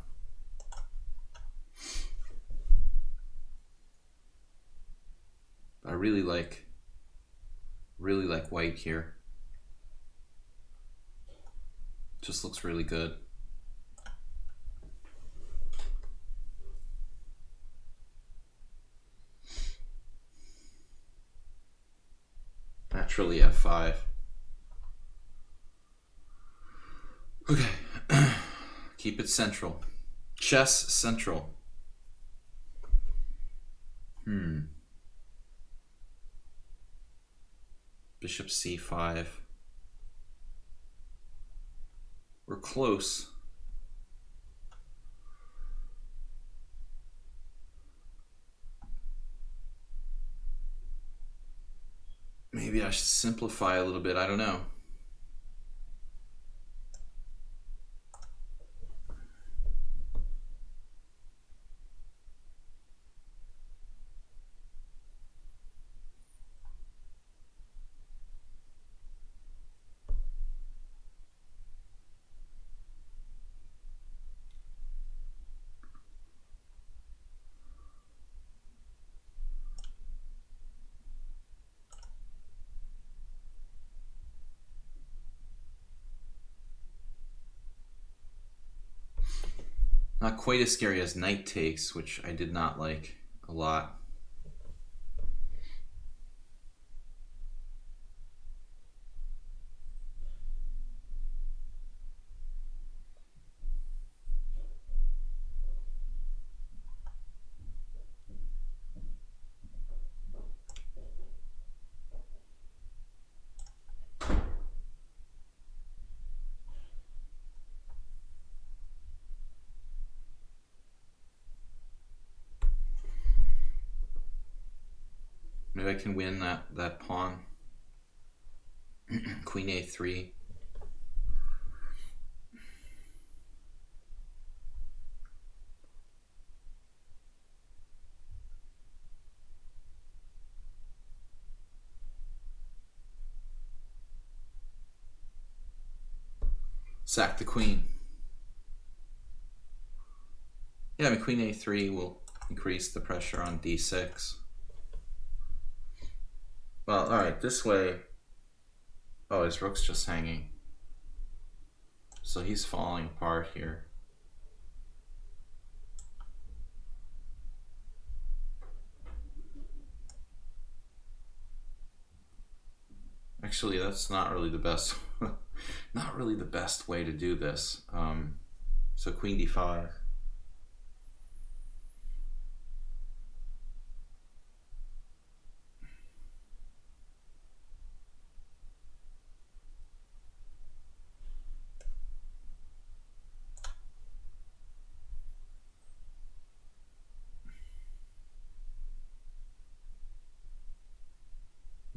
I really like white here. Just looks really good. Naturally f5. Okay. Keep it central. Chess central. Bishop c5. We're close. Maybe I should simplify a little bit. I don't know. Not quite as scary as knight takes, which I did not like a lot. Maybe I can win that pawn. Queen a3. Sack the queen. Yeah, I mean, queen a3 will increase the pressure on d6. Well, alright, this way... Oh, his rook's just hanging. So he's falling apart here. Actually, that's not really the best... not really the best way to do this. So queen d5.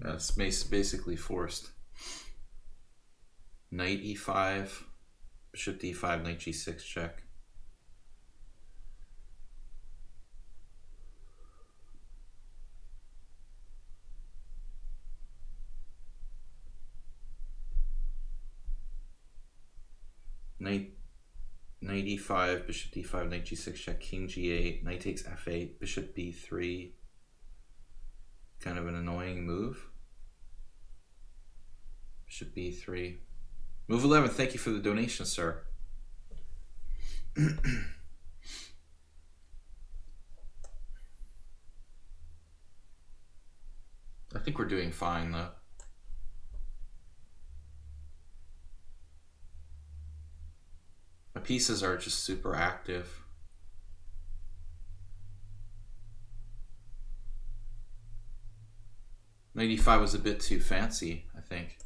That's basically forced. Knight e5, bishop d5, knight g6 check. Knight e5, bishop d5, knight g6 check, king g8, knight takes f8, bishop b3. Kind of an annoying move. Bishop b3. Move 11, thank you for the donation, sir. I think we're doing fine, though. My pieces are just super active. Knight e5 was a bit too fancy, I think.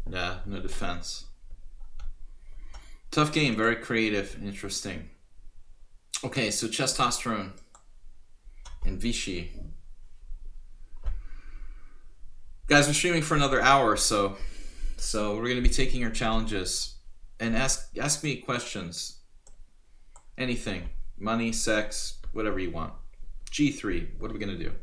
Yeah, no defense. Tough game, very creative, interesting. Okay, so Testosterone and Vichy. Guys, we're streaming for another hour or so. So we're gonna be taking your challenges and ask me questions. Anything. Money, sex, whatever you want. G3, what are we gonna do?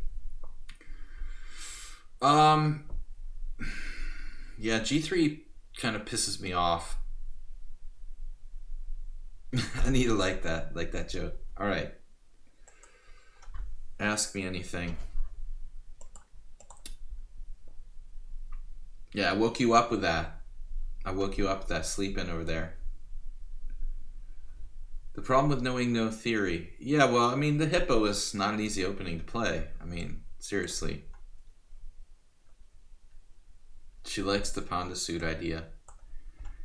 Yeah, G3 kind of pisses me off. I need to like that joke. All right. Ask me anything. Yeah, I woke you up with that. I woke you up with that sleeping over there. The problem with knowing no theory. Yeah, well, I mean, the hippo is not an easy opening to play. I mean, seriously. She likes the Panda suit idea.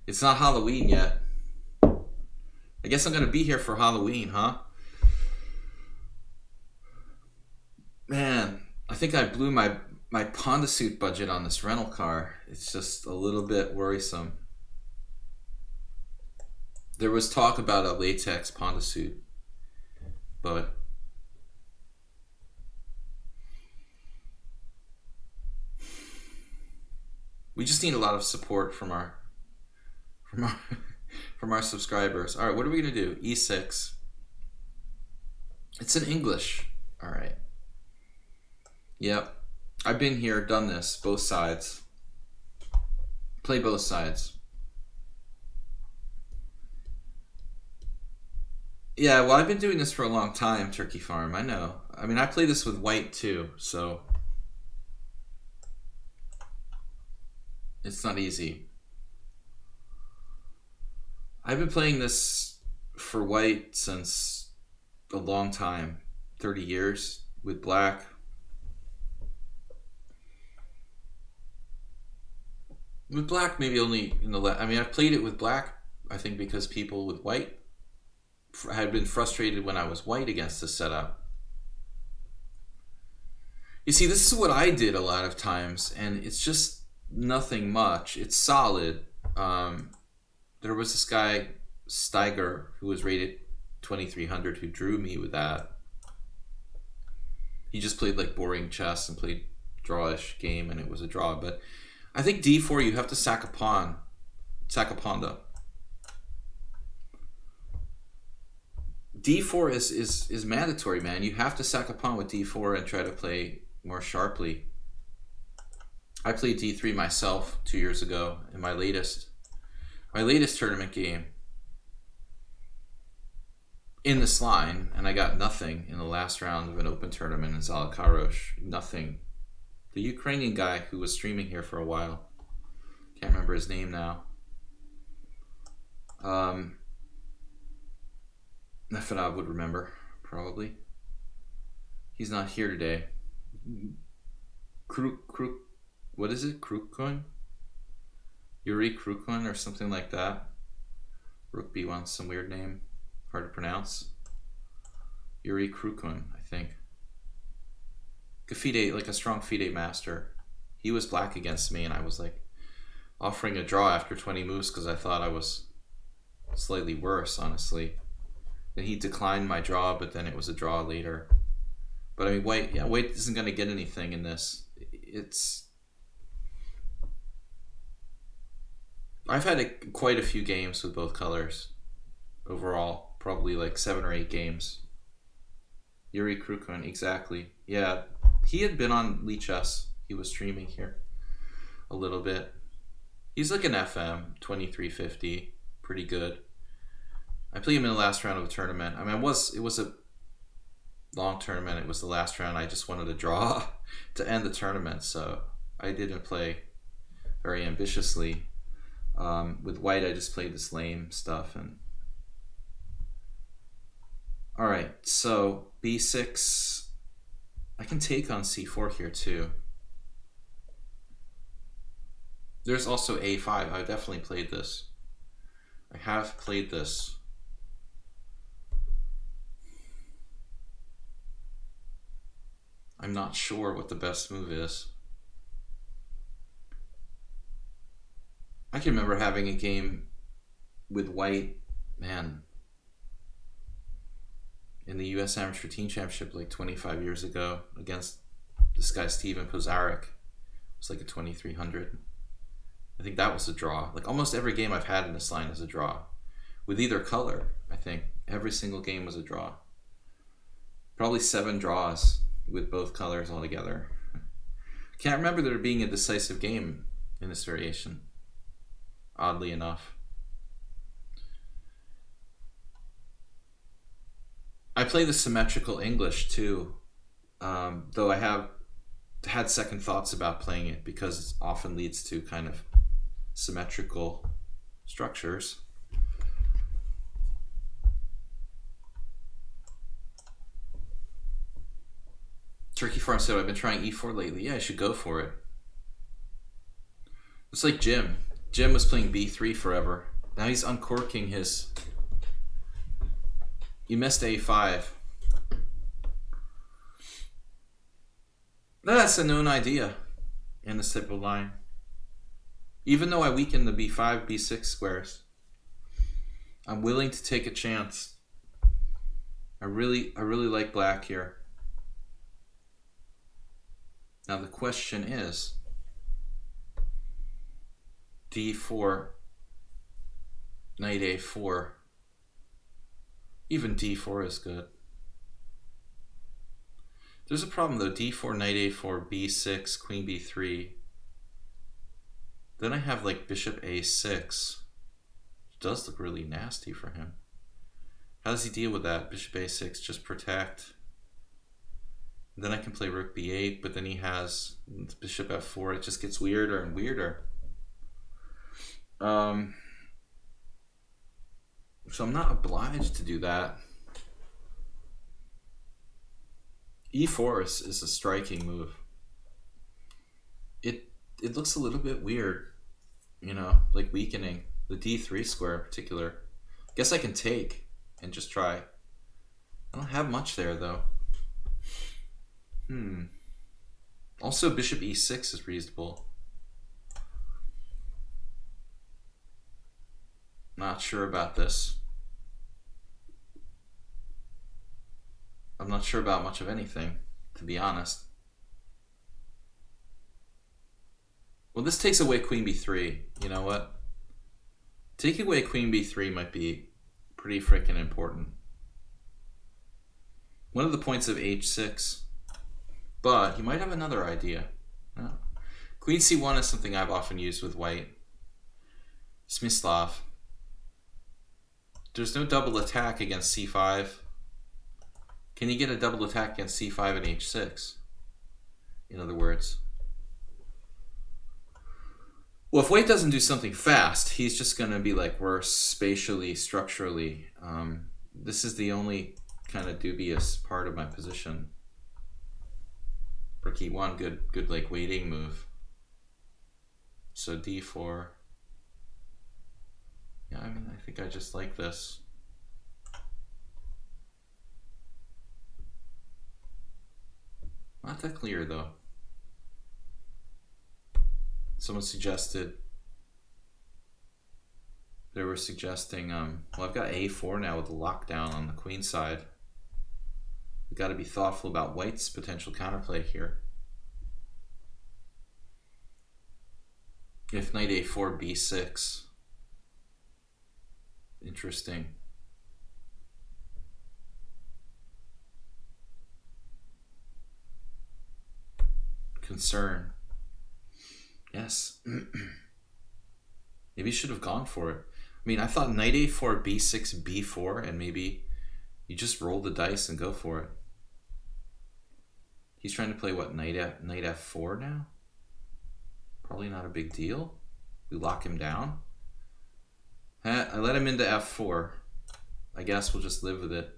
It's not Halloween yet. I guess I'm going to be here for Halloween, huh? Man, I think I blew my Panda suit budget on this rental car. It's just a little bit worrisome. There was talk about a latex Panda suit, but we just need a lot of support from our from our subscribers. All right, what are we gonna do? E6. It's in English. All right. Yep, I've been here, done this, both sides. Play both sides. Yeah, well, I've been doing this for a long time, Turkey Farm. I know. I mean, I play this with white too, so it's not easy. I've been playing this for white since a long time, 30 years, with black. With black, maybe only in the I mean, I've played it with black, I think, because people with white had been frustrated when I was white against the setup. You see, this is what I did a lot of times, and it's just nothing much. It's solid. There was this guy, Steiger, who was rated 2300, who drew me with that. He just played like boring chess and played drawish game, and it was a draw. But I think d4, you have to sack a pawn. Sack a ponda. d4 is mandatory, man. You have to sack a pawn with d4 and try to play more sharply. I played d3 myself 2 years ago in my latest tournament game in this line, and I got nothing in the last round of an open tournament in Zalakarosh. Nothing. The Ukrainian guy who was streaming here for a while, can't remember his name now. Nefedov would remember, probably. He's not here today. What is it? Krukun? Yuri Krukun or something like that. Rook B1, some weird name. Hard to pronounce. Yuri Krukun, I think. FIDE, like a strong FIDE master. He was black against me, and I was like offering a draw after 20 moves because I thought I was slightly worse, honestly. Then he declined my draw, but then it was a draw later. But I mean, white isn't going to get anything in this. I've had quite a few games with both colors overall, probably like 7 or 8 games. Yuri Krukun, exactly. Yeah, he had been on lichess. He was streaming here a little bit. He's like an FM 2350, pretty good. I played him in the last round of a tournament. I mean, it was a long tournament. It was the last round. I just wanted to draw to end the tournament, so I didn't play very ambitiously. With white, I just played this lame stuff. And all right, so b6. I can take on c4 here too. There's also a5. I definitely played this. I have played this. I'm not sure what the best move is. can remember having a game with white, man, in the U.S. Amateur Team Championship like 25 years ago against this guy Steven Pozarek. It was like a 2300. I think that was a draw. Like almost every game I've had in this line is a draw. With either color, I think. Every single game was a draw. Probably 7 draws with both colors altogether. Can't remember there being a decisive game in this variation, oddly enough. I play the symmetrical English too, though I have had second thoughts about playing it because it often leads to kind of symmetrical structures. Turkey Farm said, I've been trying e4 lately. Yeah, I should go for it. It's like Jim. Jim was playing b3 forever. Now he's uncorking his... You missed a5. That's a known idea in this type of line. Even though I weaken the b5, b6 squares, I'm willing to take a chance. I really like black here. Now the question is, d4, knight a4, even d4 is good. There's a problem though, d4, knight a4, b6, queen b3. Then I have like bishop a6, which does look really nasty for him. How does he deal with that? Bishop a6, just protect. Then I can play rook b8, but then he has bishop f4. It just gets weirder and weirder. So I'm not obliged to do that. e4 is a striking move. It looks a little bit weird, you know, like weakening the d3 square in particular. Guess I can take and just try. I don't have much there though. Also, bishop e6 is reasonable. Not sure about this. I'm not sure about much of anything, to be honest. Well, this takes away queen b3. You know what? Taking away queen b3 might be pretty freaking important. One of the points of h6. But he might have another idea. No. Queen c1 is something I've often used with white. Smyslov. There's no double attack against c5. Can you get a double attack against c5 and h6? In other words. Well, if white doesn't do something fast, he's just going to be like worse spatially, structurally. This is the only kind of dubious part of my position. Rook e1, good like waiting move. So d4. Yeah, I mean, I think I just like this. Not that clear though. Someone suggested, they were suggesting, well, I've got a4 now with the lockdown on the queen side. We've got to be thoughtful about white's potential counterplay here. If knight a4, b6. Interesting. Concern. Yes. Maybe you should have gone for it. I mean, I thought knight a4, b6, b4, and maybe you just roll the dice and go for it. He's trying to play what, knight f4 now? Probably not a big deal. We lock him down. I let him into f4. I guess we'll just live with it.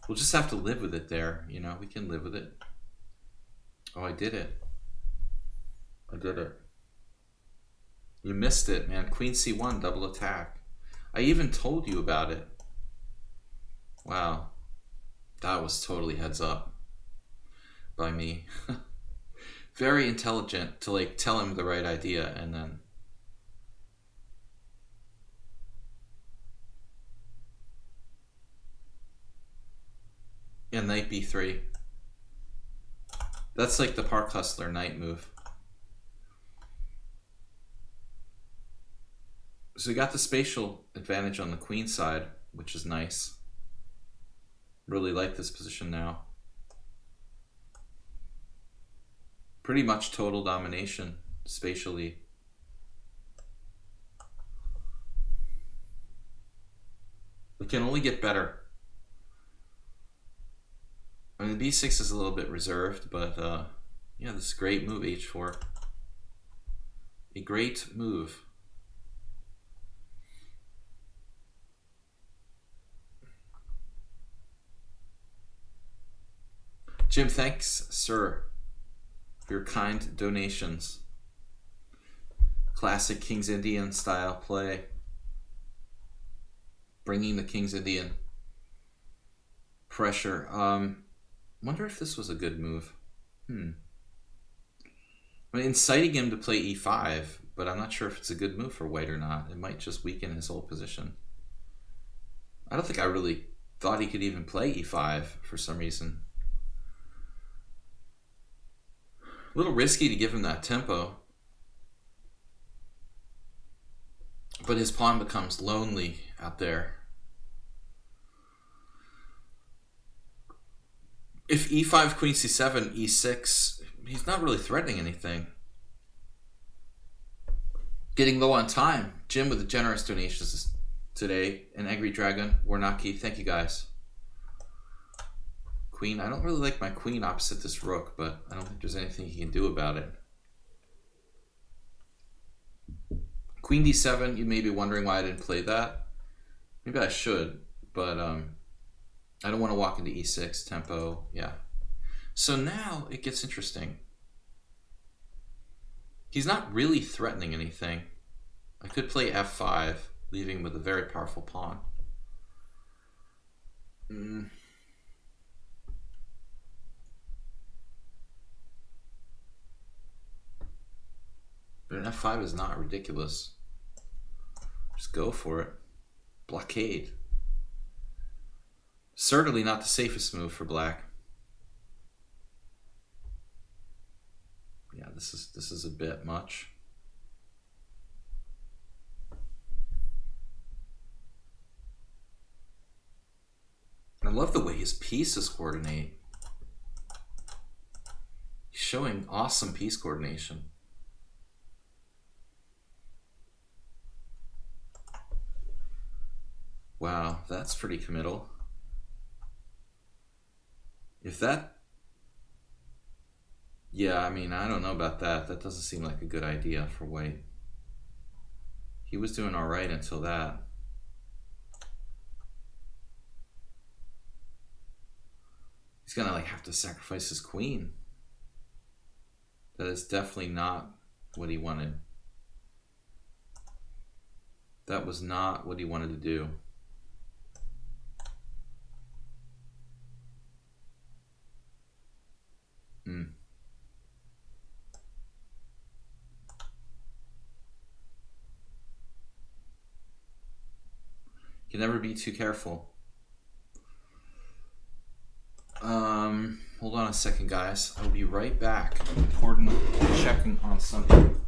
We'll just have to live with it there, you know, we can live with it. Oh, I did it. I did it. You missed it, man. Queen c1, double attack. I even told you about it. Wow. That was totally heads up by me. Very intelligent to like tell him the right idea and then Yeah, knight b3. That's like the Park Hustler knight move. So we got the spatial advantage on the queen side, which is nice. Really like this position now. Pretty much total domination spatially. It can only get better. I mean, b6 is a little bit reserved, but yeah, this is a great move, h4. A great move. Jim, thanks, sir, for your kind donations. Classic King's Indian style play. Bringing the King's Indian pressure. Wonder if this was a good move. I mean, inciting him to play e5, but I'm not sure if it's a good move for white or not. It might just weaken his whole position. I don't think I really thought he could even play e5 for some reason. A little risky to give him that tempo. But his pawn becomes lonely out there. If e5, queen c7, e6, he's not really threatening anything. Getting low on time. Jim with the generous donations today. And Angry Dragon, Warnaki, thank you guys. Queen, I don't really like my queen opposite this rook, but I don't think there's anything he can do about it. Queen d7, you may be wondering why I didn't play that. Maybe I should, but I don't want to walk into e6 tempo. Yeah. So now it gets interesting. He's not really threatening anything. I could play f5, leaving with a very powerful pawn. But an f5 is not ridiculous. Just go for it. Blockade. Certainly not the safest move for black. Yeah, this is a bit much. I love the way his pieces coordinate. He's showing awesome piece coordination. Wow, that's pretty committal. If that... Yeah, I mean, I don't know about that. That doesn't seem like a good idea for white. He was doing all right until that. He's gonna like have to sacrifice his queen. That is definitely not what he wanted. That was not what he wanted to do. You can never be too careful. Hold on a second, guys. I'll be right back. Important checking on something.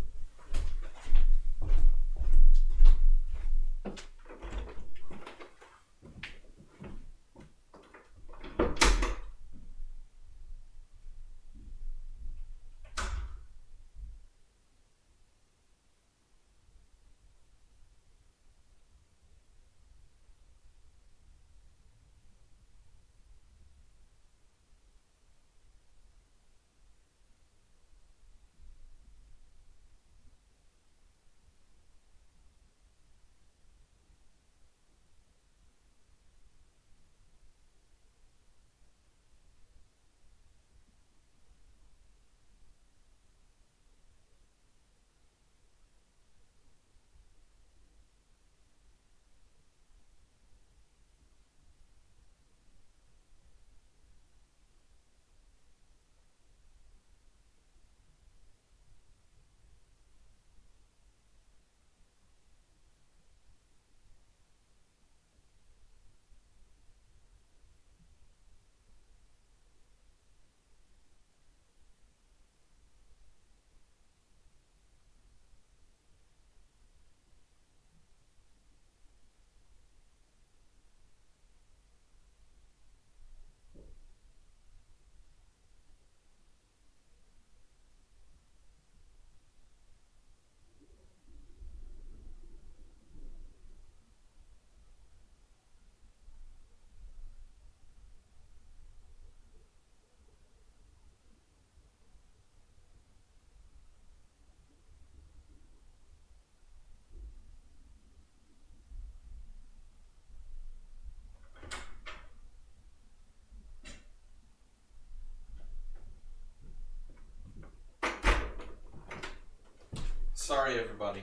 Sorry, everybody.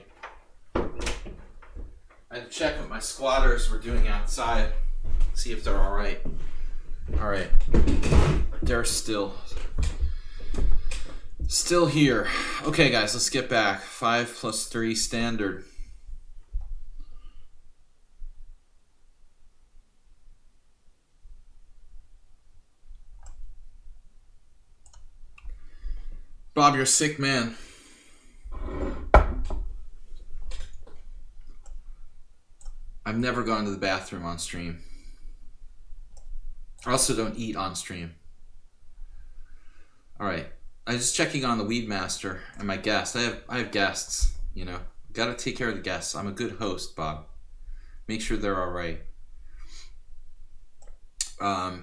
I had to check what my squatters were doing outside. See if they're alright. Alright. They're still here. Okay, guys, let's get back. 5 plus 3 standard. Bob, you're a sick man. I've never gone to the bathroom on stream. I also don't eat on stream. All right. I'm just checking on the Weed Master and my guest. I have guests, you know. Got to take care of the guests. I'm a good host, Bob. Make sure they're all right. All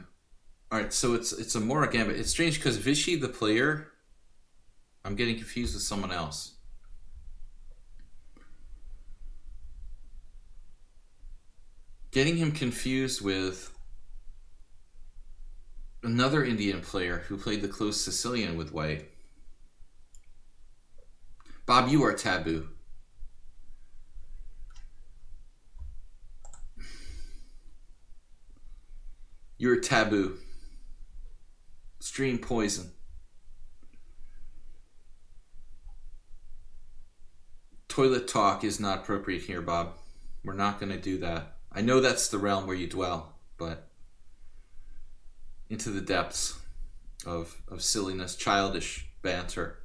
right, so it's a Mora Gambit. It's strange because Vichy, the player, I'm getting confused with someone else. Getting him confused with another Indian player who played the close Sicilian with white. Bob, you are taboo. You're taboo. Stream poison. Toilet talk is not appropriate here, Bob. We're not going to do that. I know that's the realm where you dwell, but into the depths of silliness, childish banter.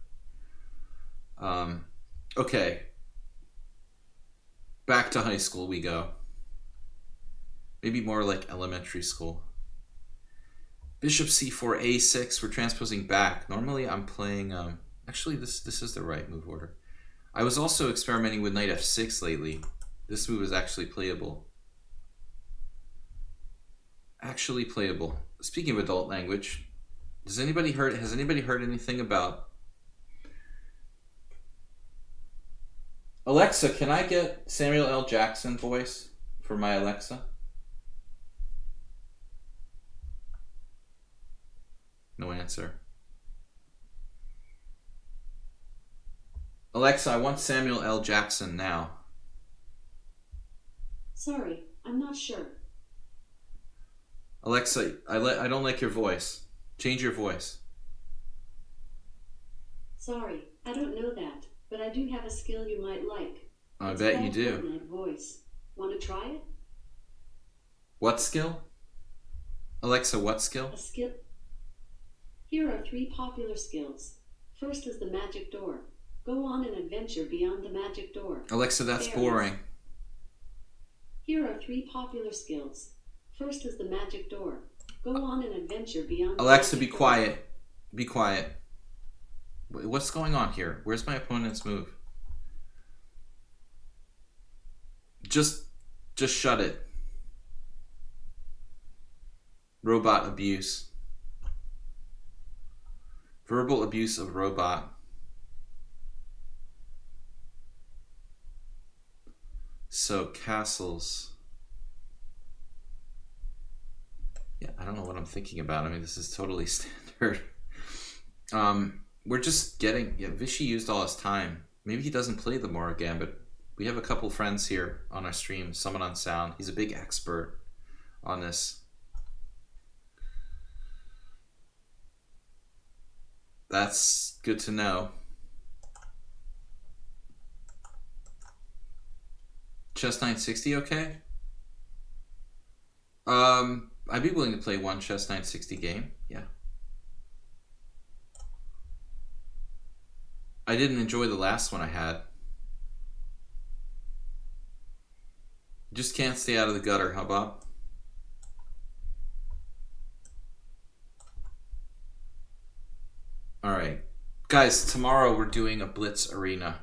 Okay. Back to high school we go. Maybe more like elementary school. Bishop c4, a6. We're transposing back. Normally I'm playing... actually, this is the right move order. I was also experimenting with knight f6 lately. This move is actually playable. Actually playable. Speaking of adult language, has anybody heard anything about... Alexa, can I get Samuel L. Jackson voice for my Alexa? No answer. Alexa, I want Samuel L. Jackson now. Sorry, I'm not sure. Alexa, I don't like your voice. Change your voice. Sorry, I don't know that, but I do have a skill you might like. I bet you do. Fortnite voice. Want to try it? What skill? Alexa, what skill? A skill. Here are 3 popular skills. First is the magic door. Go on an adventure beyond the magic door. Alexa, that's boring. Here are 3 popular skills. First is the magic door. Go on an adventure beyond... Alexa, be quiet. Be quiet. What's going on here? Where's my opponent's move? Just shut it. Robot abuse. Verbal abuse of robot. So, castles... Yeah, I don't know what I'm thinking about. I mean, this is totally standard. We're just getting... Yeah, Vichy used all his time. Maybe he doesn't play the Mora Gambit. We have a couple friends here on our stream. Someone on sound. He's a big expert on this. That's good to know. Chess 960, okay? I'd be willing to play one Chess 960 game, yeah. I didn't enjoy the last one I had. Just can't stay out of the gutter, huh, Bob? Alright. Guys, tomorrow we're doing a Blitz Arena.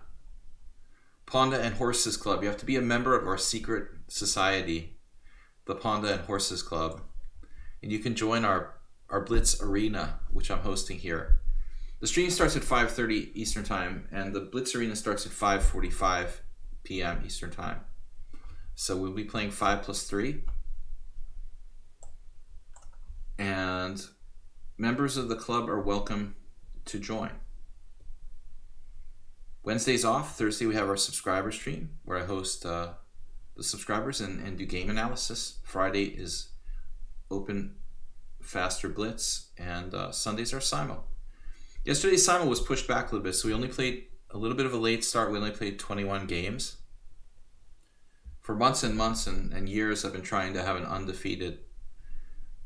Ponda and Horses Club. You have to be a member of our secret society, the Ponda and Horses Club. And you can join our Blitz Arena, which I'm hosting here. The stream starts at 5:30 Eastern Time, and the Blitz Arena starts at 5:45 p.m. Eastern Time. So we'll be playing 5 plus 3. And members of the club are welcome to join. Wednesday's off. Thursday we have our subscriber stream where I host the subscribers and do game analysis. Friday is open faster blitz, and Sundays are simul. Yesterday's simul was pushed back a little bit, so we only played a little bit of a late start. We only played 21 games. For months and months and years, I've been trying to have an undefeated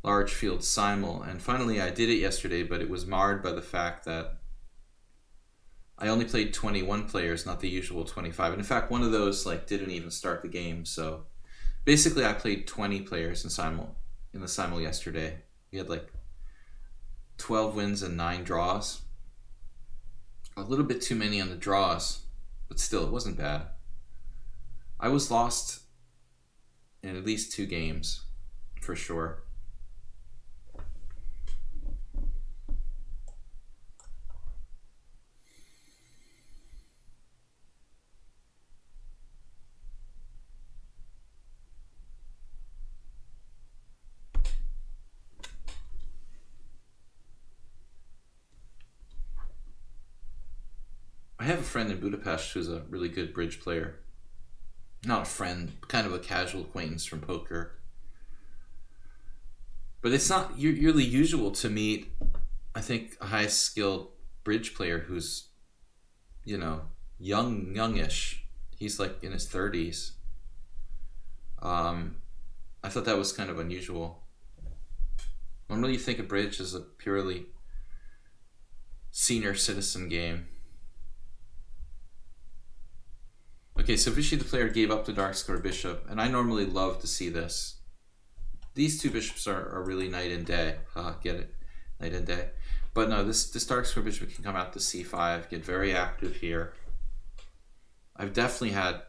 large field simul, and finally I did it yesterday, but it was marred by the fact that I only played 21 players, not the usual 25. And in fact, one of those didn't even start the game. So basically I played 20 players in the simul yesterday. We had 12 wins and 9 draws. A little bit too many on the draws, but still, it wasn't bad. I was lost in at least 2 games, for sure. I have a friend in Budapest who's a really good bridge player. Not a friend, kind of a casual acquaintance from poker. But it's not really usual to meet, I think, a high skilled bridge player who's, youngish. He's in his 30s. I thought that was kind of unusual. Normally you think of bridge as a purely senior citizen game. Okay, so Vishy the player gave up the dark square bishop, and I normally love to see this. These 2 bishops are really night and day. Get it? Night and day. But no, this dark square bishop can come out to c5, get very active here. I've definitely had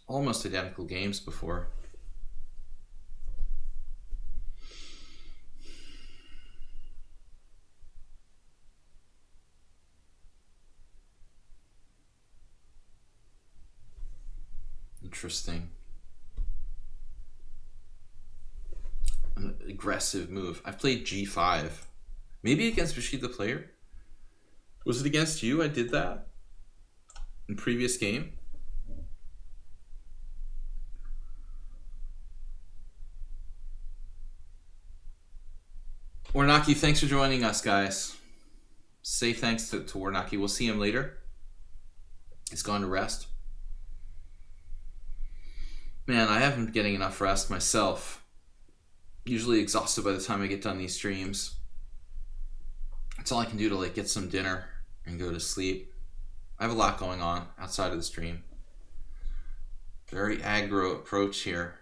almost identical games before. Interesting. An aggressive move. I've played g5. Maybe against Vishy the player? Was it against you I did that? In previous game? Warnaki, thanks for joining us, guys. Say thanks to Warnaki. We'll see him later. He's gone to rest. Man, I haven't been getting enough rest myself. Usually exhausted by the time I get done these streams. That's all I can do to get some dinner and go to sleep. I have a lot going on outside of the stream. Very aggro approach here.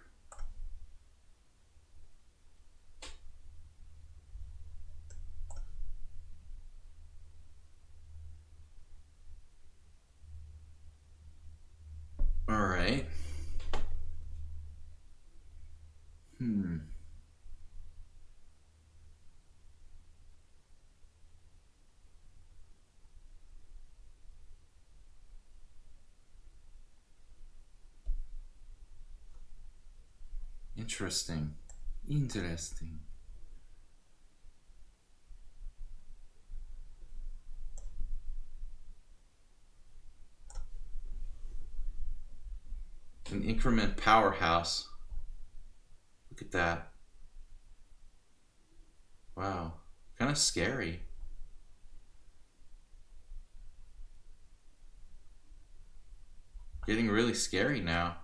All right. Interesting. An increment powerhouse. Look at that. Wow. Kind of scary. Getting really scary now.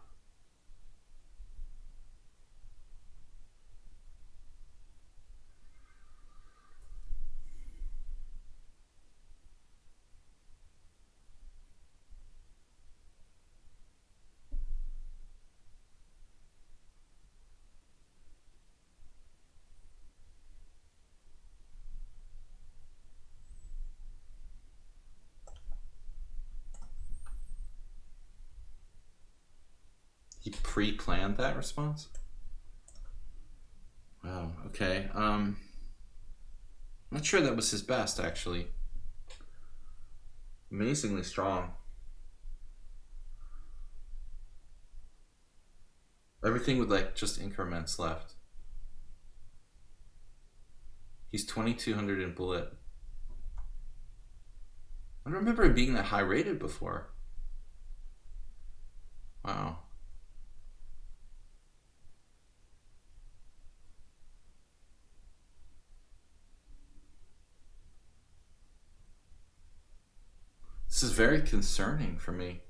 He pre-planned that response? Wow, okay. I'm not sure that was his best, actually. Amazingly strong. Everything with just increments left. He's 2200 in bullet. I don't remember it being that high rated before. Wow. This is very concerning for me.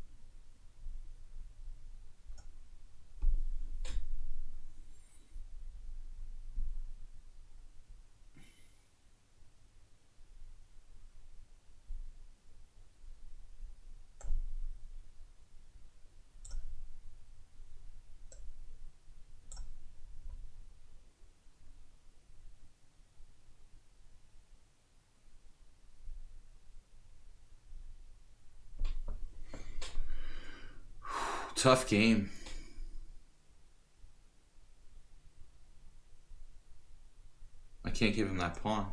Tough game. I can't give him that pawn.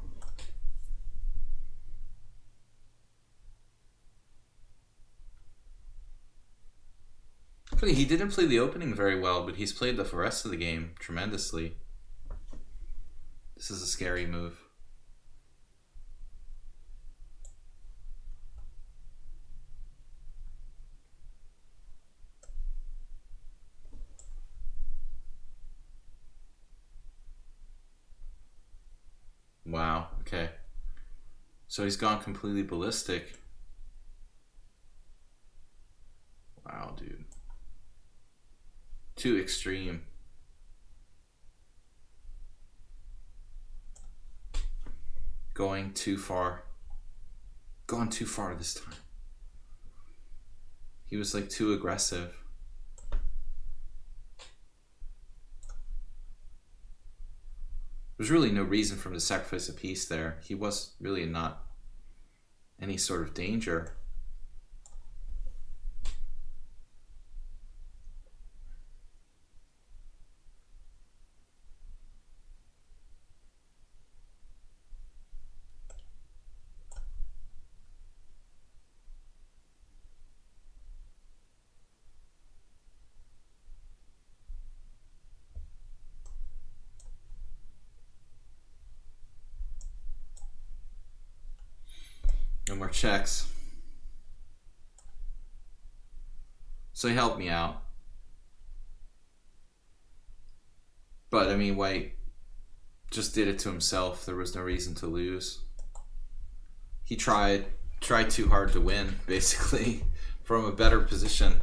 He didn't play the opening very well, but he's played the rest of the game tremendously. This is a scary move. Wow, okay. So he's gone completely ballistic. Wow, dude. Too extreme. Going too far. Gone too far this time. He was like too aggressive. There's really no reason for him to sacrifice a piece there. He was really not any sort of danger. No more checks. So he helped me out. But I mean, White just did it to himself. There was no reason to lose. He tried too hard to win, basically, from a better position.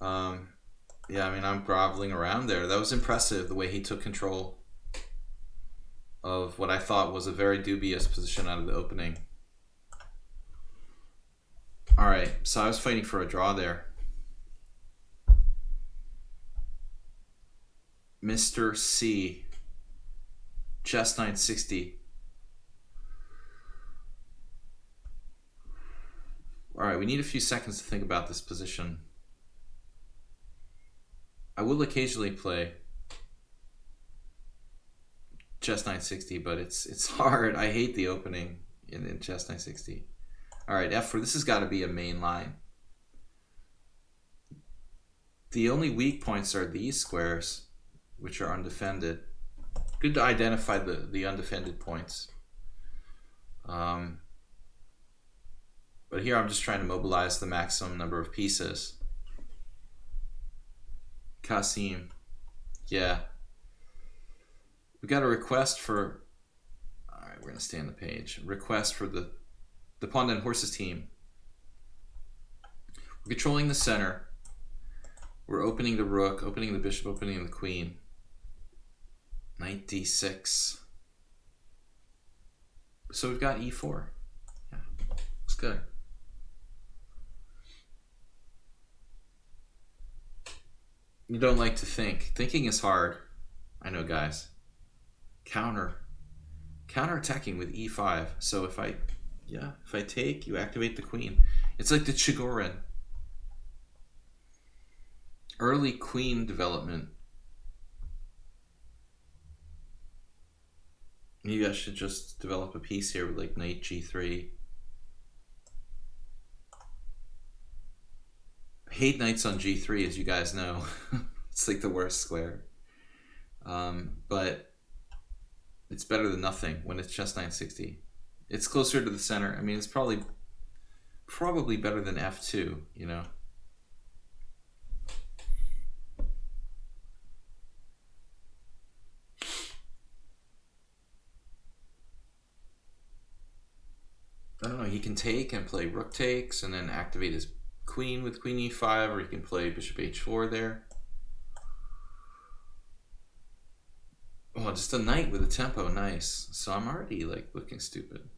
Yeah, I mean, I'm groveling around there. That was impressive, the way he took control of what I thought was a very dubious position out of the opening. Alright, so I was fighting for a draw there. Mr. C. Chess 960. Alright, we need a few seconds to think about this position. I will occasionally play Chess 960, but it's hard. I hate the opening in Chess 960. Alright, F4. This has got to be a main line. The only weak points are these squares, which are undefended. Good to identify the undefended points. But here I'm just trying to mobilize the maximum number of pieces. Kasim. Yeah. We got a request for... Alright, we're going to stay on the page. Request for the Pawn and Horses team. We're controlling the center. We're opening the rook, opening the bishop, opening the queen. Knight d6. So we've got e4. Yeah, looks good. You don't like to think. Thinking is hard. I know, guys. Counter-attacking with e5. So if I take, you activate the queen. It's like the Chigorin. Early queen development. Maybe I should just develop a piece here with like knight g3. I hate knights on g3, as you guys know. It's like the worst square. But it's better than nothing when it's just 960. It's closer to the center. I mean, it's probably better than f2, you know. I don't know, he can take and play rook takes and then activate his queen with queen e5, or he can play bishop h4 there. Oh, just a knight with a tempo, nice. So I'm already like looking stupid.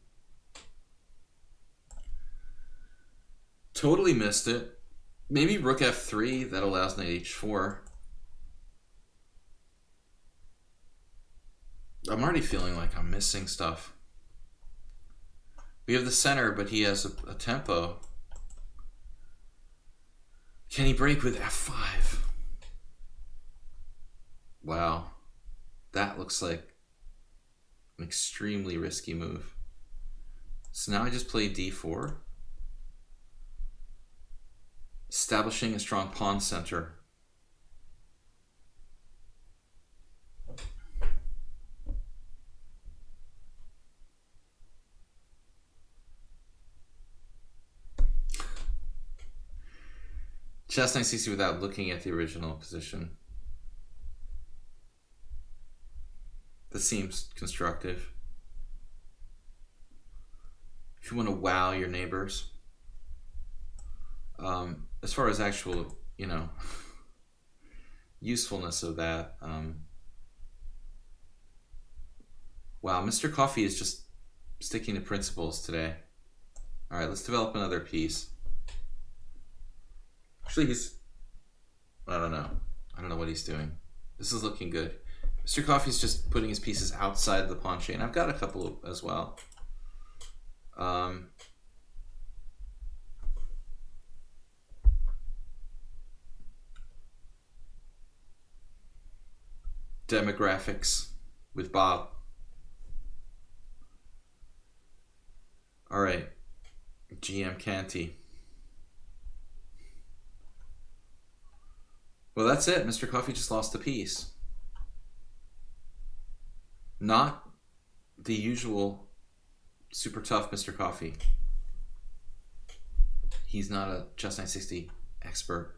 Totally missed it. Maybe rook f3, that allows knight h4. I'm already feeling like I'm missing stuff. We have the center, but he has a tempo. Can he break with f5? Wow. That looks like an extremely risky move. So now I just play d4. Establishing a strong pawn center. Chess 960 without looking at the original position. This seems constructive. If you want to wow your neighbors. As far as actual, you know, usefulness of that, wow, Mr. Coffee is just sticking to principles today. All right, let's develop another piece. Actually, I don't know what he's doing. This is looking good. Mr. Coffee's just putting his pieces outside the pawn chain. I've got a couple as well. Demographics with Bob. All right, GM Canty. Well, that's it. Mr. Coffee just lost a piece. Not the usual super tough Mr. Coffee. He's not a Chess 960 expert.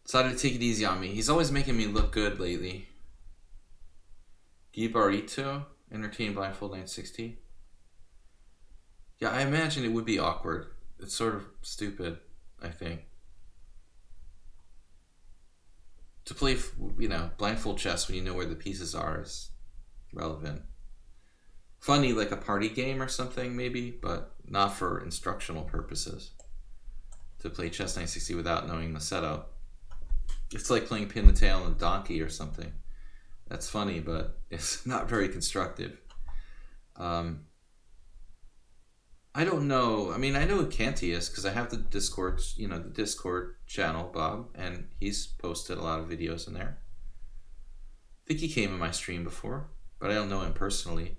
Decided to take it easy on me. He's always making me look good lately. Gibarito, entertain blindfold 960. Yeah, I imagine it would be awkward. It's sort of stupid, I think. To play, you know, blindfold chess when you know where the pieces are is relevant. Funny, like a party game or something, maybe, but not for instructional purposes. To play Chess 960 without knowing the setup. It's like playing pin the tail on a donkey or something. That's funny, but it's not very constructive. I don't know. I mean, I know who Canty is because I have the Discord, you know, the Discord channel, Bob, and he's posted a lot of videos in there. I think he came in my stream before, but I don't know him personally.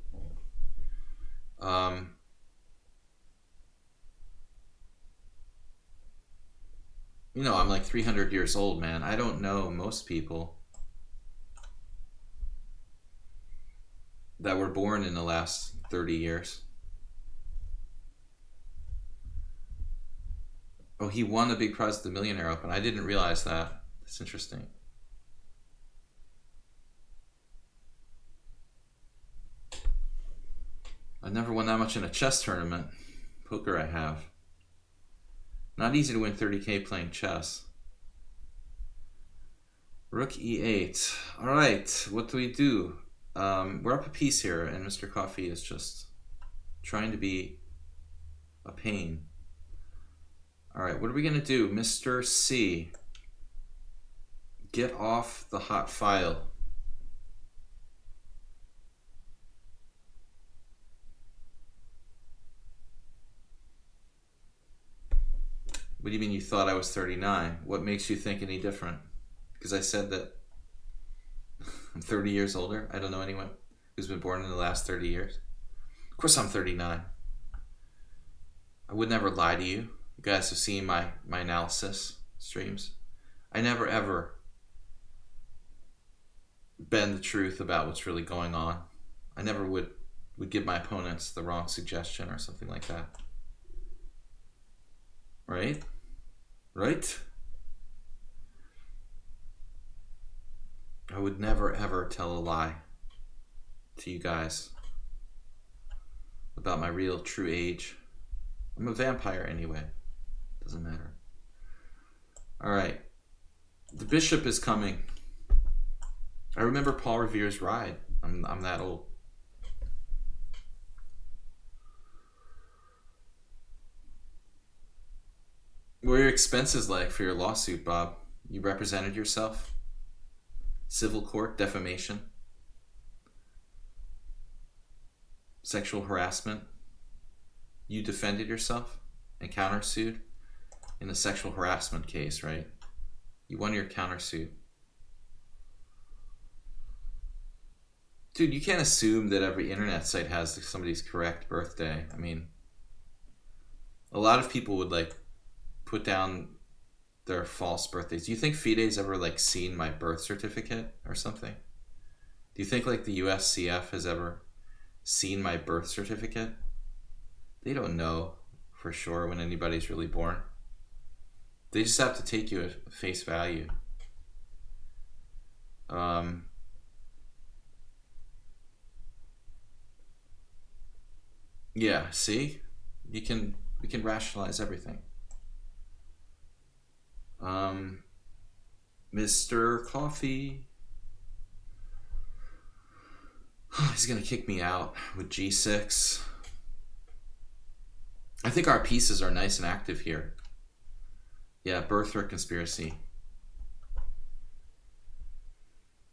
You know, I'm like 300 years old, man. I don't know most people that were born in the last 30 years. Oh, he won the big prize at the Millionaire Open. I didn't realize that. That's interesting. I've never won that much in a chess tournament. Poker I have. Not easy to win 30K playing chess. Rook e8. All right, what do we do? We're up a piece here, and Mr. Coffee is just trying to be a pain. All right, what are we going to do? Mr. C, get off the hot file. What do you mean you thought I was 39? What makes you think any different? Because I said that I'm 30 years older. I don't know anyone who's been born in the last 30 years. Of course I'm 39. I would never lie to you. You guys have seen my analysis streams. I never ever bend the truth about what's really going on. I never would would give my opponents the wrong suggestion or something like that. Right? Right? I would never ever tell a lie to you guys about my real true age. I'm a vampire anyway. Doesn't matter. Alright. The bishop is coming. I remember Paul Revere's Ride. I'm that old. What are your expenses like for your lawsuit, Bob? You represented yourself? Civil court, defamation, sexual harassment. You defended yourself and countersued in a sexual harassment case, right? You won your countersuit. Dude, you can't assume that every internet site has somebody's correct birthday. I mean, a lot of people would like put down their false birthdays. Do you think FIDE's ever like seen my birth certificate or something? Do you think like the USCF has ever seen my birth certificate? They don't know for sure when anybody's really born. They just have to take you at face value. Yeah, see? We can rationalize everything. Mr. Coffee. He's gonna kick me out with G6. I think our pieces are nice and active here. Yeah, birther conspiracy.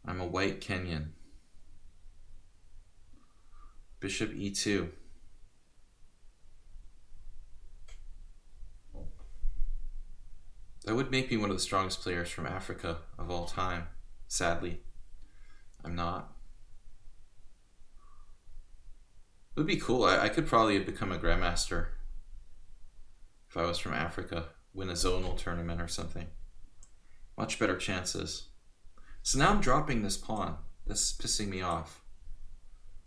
I'm a white Kenyan. Bishop E2. That would make me one of the strongest players from Africa of all time. Sadly, I'm not. It would be cool. I could probably become a grandmaster if I was from Africa. Win a zonal tournament or something. Much better chances. So now I'm dropping this pawn. This is pissing me off.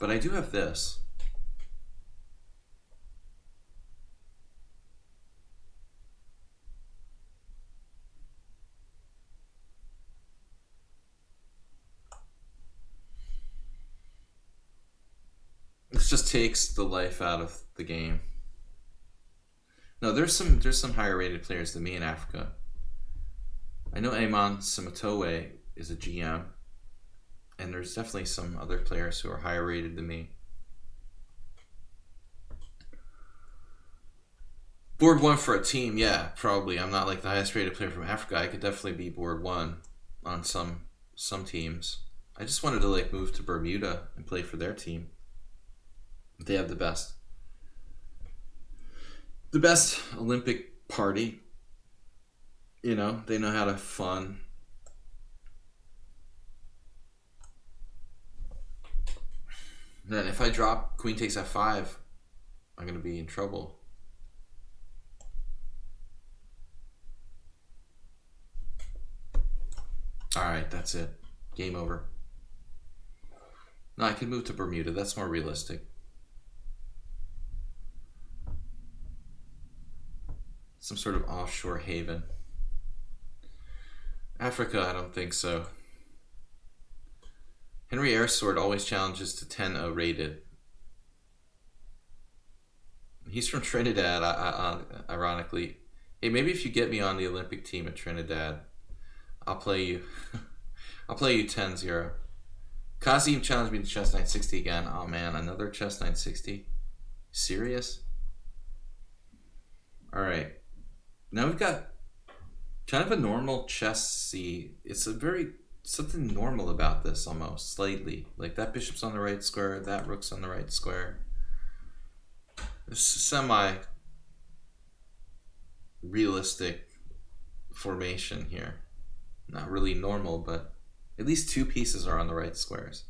But I do have this. This just takes the life out of the game. No, there's some higher rated players than me in Africa. I know Amon Simatowe is a GM, and there's definitely some other players who are higher rated than me. Board 1 for a team, yeah, probably. I'm not like the highest rated player from Africa. I could definitely be board 1 on some teams. I just wanted to like move to Bermuda and play for their team. They have the best Olympic party. You know, they know how to have fun. Then if I drop queen takes f5, I'm going to be in trouble. Alright, that's it. Game over. No, I can move to Bermuda. That's more realistic. Some sort of offshore haven. Africa, I don't think so. Henry Airsword always challenges to 10-0 rated. He's from Trinidad, ironically. Hey, maybe if you get me on the Olympic team at Trinidad, I'll play you. I'll play you 10-0. Kazim challenged me to chess 960 again. Oh man, another chess 960? Serious? Alright. Now we've got kind of a normal chess-y. It's a very something normal about this almost, slightly. Like that bishop's on the right square, that rook's on the right square. It's semi-realistic formation here. Not really normal, but at least two pieces are on the right squares.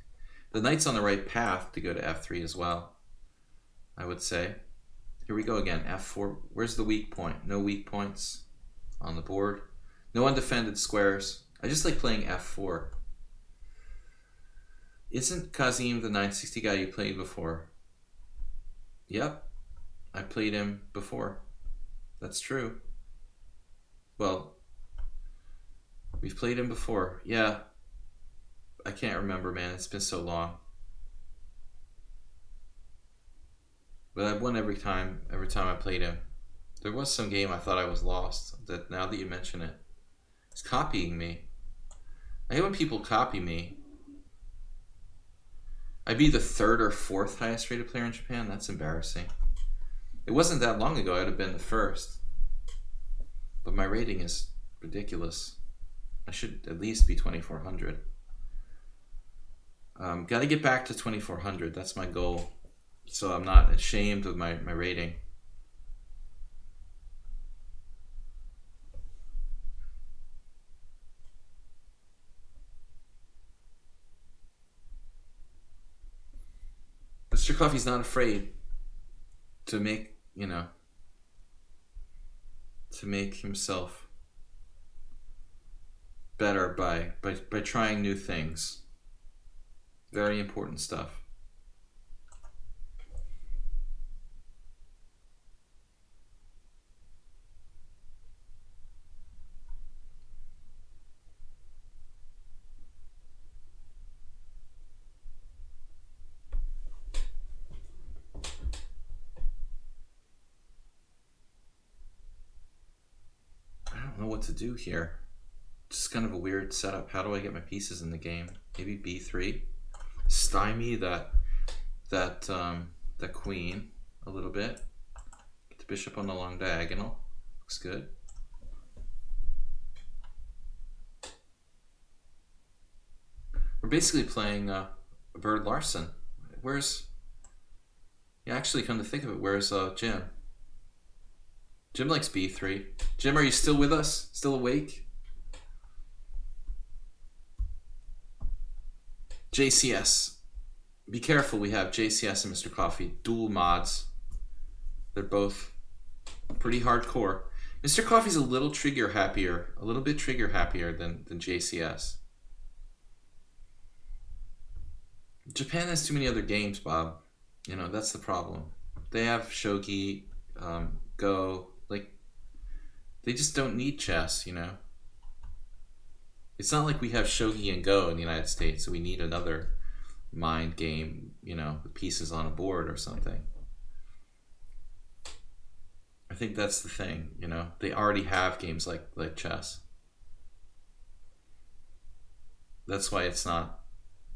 The knight's on the right path to go to f3 as well, I would say. Here we go again, f4. Where's the weak point? No weak points on the board. No undefended squares. I just like playing f4. Isn't Kazim the 960 guy you played before? Yep, I played him before. That's true. Well, we've played him before. Yeah, I can't remember, man. It's been so long. But I've won every time. Every time I played him. There was some game I thought I was lost. That now that you mention it, he's copying me. I hate when people copy me. I'd be the third or fourth highest rated player in Japan. That's embarrassing. It wasn't that long ago. I'd have been the first. But my rating is ridiculous. I should at least be 2,400. Got to get back to 2,400. That's my goal. So I'm not ashamed of my rating. Mr. Coffee's not afraid to make, to make himself better by trying new things. Very important stuff. I don't know what to do here. Just kind of a weird setup. How do I get my pieces in the game? Maybe b3. Stymie that queen a little bit. Get the bishop on the long diagonal. Looks good. We're basically playing Bird Larson. Actually, come to think of it, where's Jim? Jim likes b3. Jim, are you still with us? Still awake? JCS. Be careful, we have JCS and Mr. Coffee. Dual mods. They're both pretty hardcore. Mr. Coffee's a little bit trigger happier than JCS. Japan has too many other games, Bob. That's the problem. They have shogi, go. They just don't need chess, It's not like we have shogi and go in the United States, so we need another mind game, with pieces on a board or something. I think that's the thing, They already have games like chess. That's why it's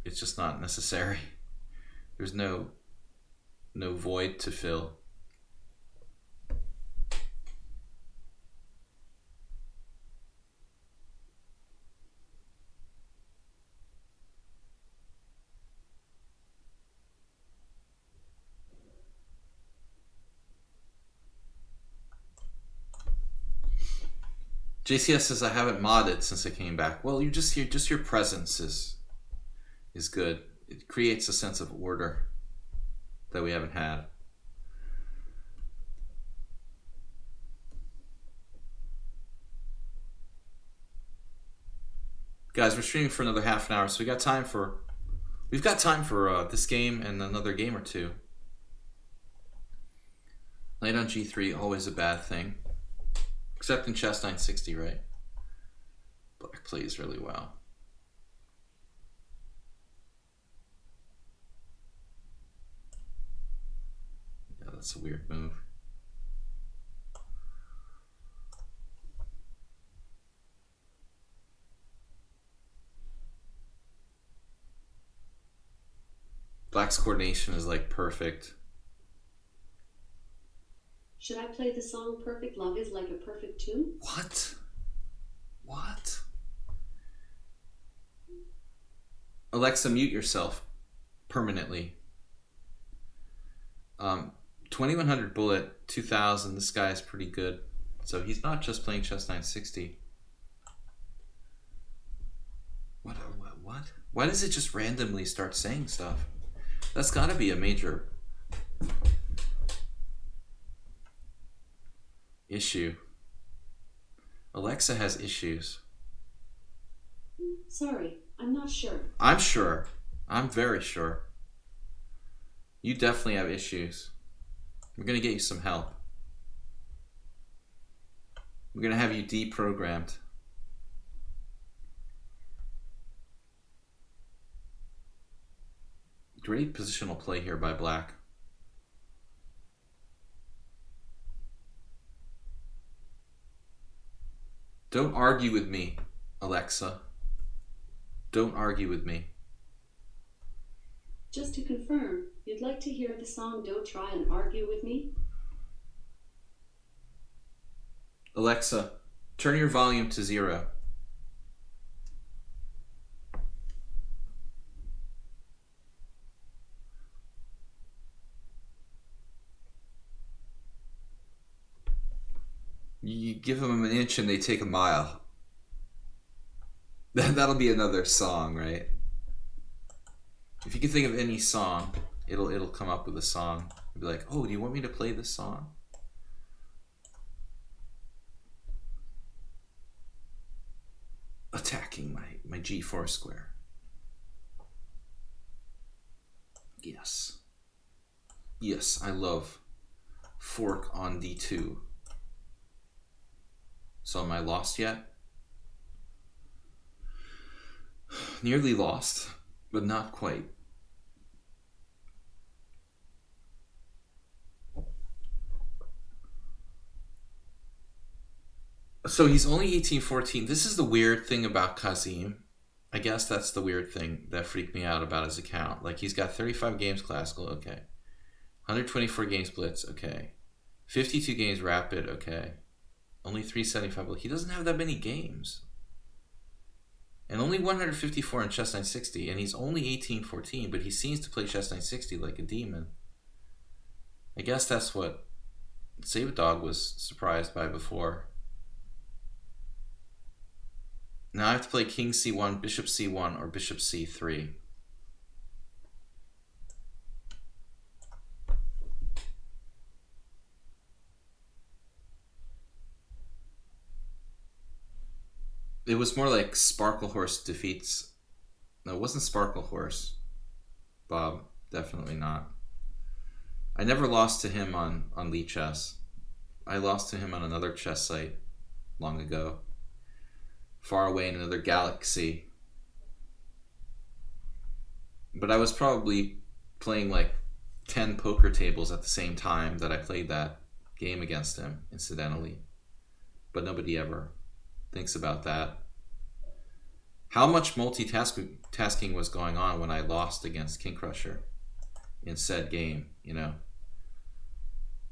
just not necessary. There's no void to fill. JCS says I haven't modded since I came back. Well, just your presence is good. It creates a sense of order that we haven't had. Guys, we're streaming for another half an hour, so we've got time for this game and another game or two. Knight on g3, always a bad thing. Except in chess 960, right? Black plays really well. Yeah, that's a weird move. Black's coordination is perfect. Should I play the song Perfect Love is Like a Perfect Tune? What? Alexa, mute yourself permanently. 2100 bullet, 2000. This guy is pretty good. So he's not just playing chess 960. What? Why does it just randomly start saying stuff? That's got to be a major issue. Alexa has issues. Sorry, I'm not sure. I'm sure. I'm very sure. You definitely have issues. We're gonna get you some help. We're gonna have you deprogrammed. Great positional play here by black. Don't argue with me, Alexa. Don't argue with me. Just to confirm, you'd like to hear the song Don't Try and Argue With Me? Alexa, turn your volume to 0. You give them an inch and they take a mile. That'll be another song, right? If you can think of any song, it'll come up with a song. You'll be like, oh, do you want me to play this song? Attacking my G4 square. Yes. Yes, I love fork on D2. So am I lost yet? Nearly lost, but not quite. So he's only 1814. This is the weird thing about Kazim. I guess that's the weird thing that freaked me out about his account. Like, he's got 35 games classical, okay. 124 games blitz, okay. 52 games rapid, okay. Only 375. Well, he doesn't have that many games. And only 154 in chess 960, and he's only 1814, but he seems to play chess 960 like a demon. I guess that's what Dog was surprised by before. Now I have to play king c1, bishop c1, or bishop c3. It was more like Sparkle Horse defeats... No, it wasn't Sparkle Horse, Bob. Definitely not. I never lost to him on lichess. I lost to him on another chess site long ago. Far away in another galaxy. But I was probably playing like 10 poker tables at the same time that I played that game against him, incidentally. But nobody ever thinks about that. How much multitasking was going on when I lost against King Crusher in said game, you know?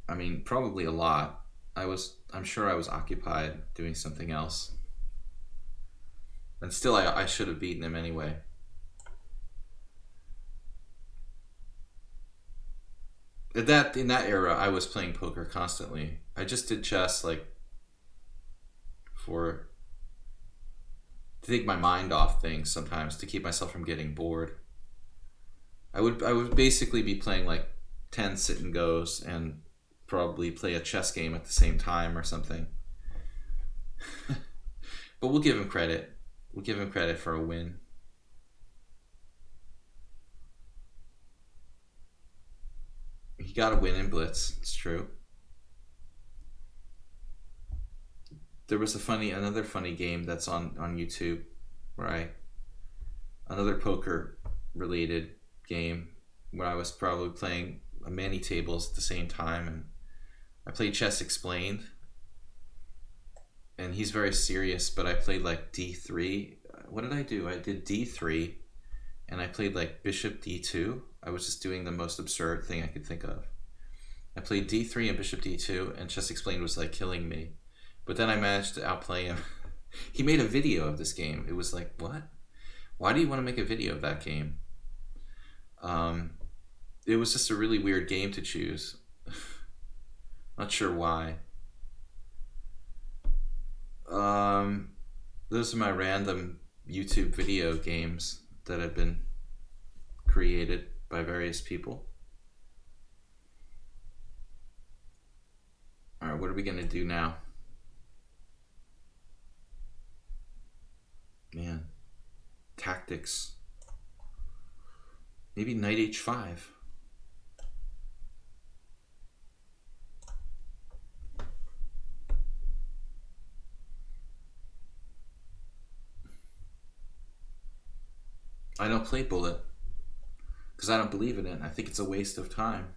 I mean, probably a lot. I'm sure I was occupied doing something else. And still, I should have beaten him anyway. In that era, I was playing poker constantly. I just did chess like to take my mind off things sometimes, to keep myself from getting bored. I would basically be playing like 10 sit and goes and probably play a chess game at the same time or something. But we'll give him credit. We'll give him credit for a win. He got a win in Blitz, it's true. There was another funny game that's on YouTube where another poker related game where I was probably playing many tables at the same time, and I played Chess Explained, and he's very serious, but I played like D3. What did I do? I did D3 and I played like Bishop D2. I was just doing the most absurd thing I could think of. I played D3 and Bishop D2, and Chess Explained was like killing me. But then I managed to outplay him. He made a video of this game. It was like, what? Why do you want to make a video of that game? It was just a really weird game to choose. Not sure why. Those are my random YouTube video games that have been created by various people. All right, what are we going to do now? Man, tactics. Maybe knight h5. I don't play bullet because I don't believe in it. I think it's a waste of time.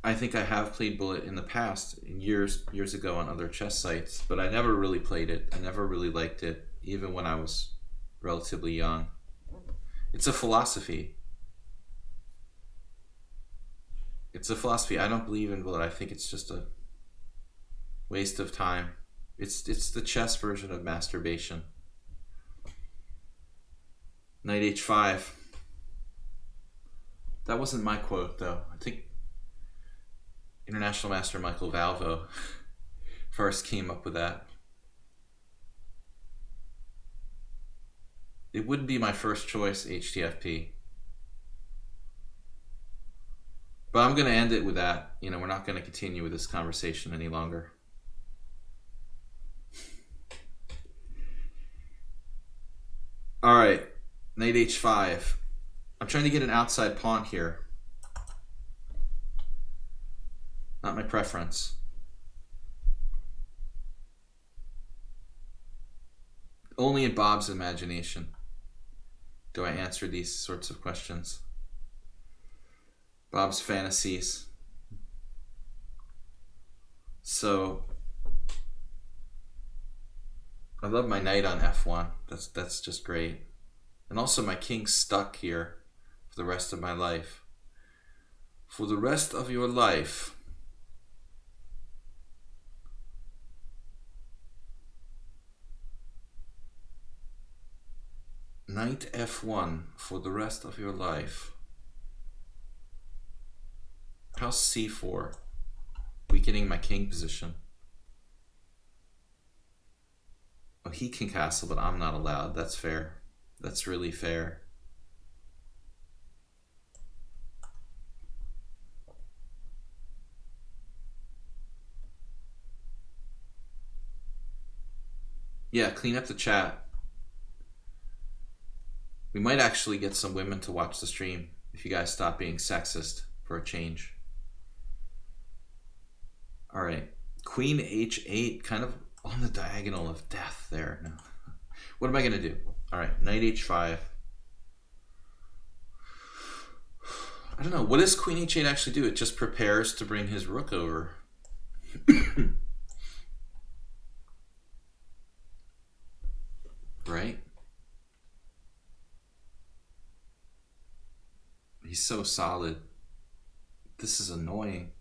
I think I have played bullet in the past, years ago on other chess sites, but I never really played it. I never really liked it, even when I was relatively young. It's a philosophy. It's a philosophy. I don't believe in bullet. I think it's just a waste of time. It's the chess version of masturbation. Knight h5. That wasn't my quote, though. I think International Master Michael Valvo first came up with that. It wouldn't be my first choice, HTFP. But I'm going to end it with that. You know, we're not going to continue with this conversation any longer. All right, Knight h5. I'm trying to get an outside pawn here. Not my preference. Only in Bob's imagination do I answer these sorts of questions. Bob's fantasies. So I love my knight on f1. That's just great. And also my king's stuck here for the rest of my life. For the rest of your life. Knight f1 for the rest of your life. House c4, weakening my king position. Oh, he can castle, but I'm not allowed. That's fair. That's really fair. Yeah, clean up the chat. We might actually get some women to watch the stream if you guys stop being sexist for a change. All right, Queen h8, kind of on the diagonal of death there. No. What am I going to do? All right, Knight h5. I don't know. What does Queen h8 actually do? It just prepares to bring his rook over. Right? He's so solid. This is annoying.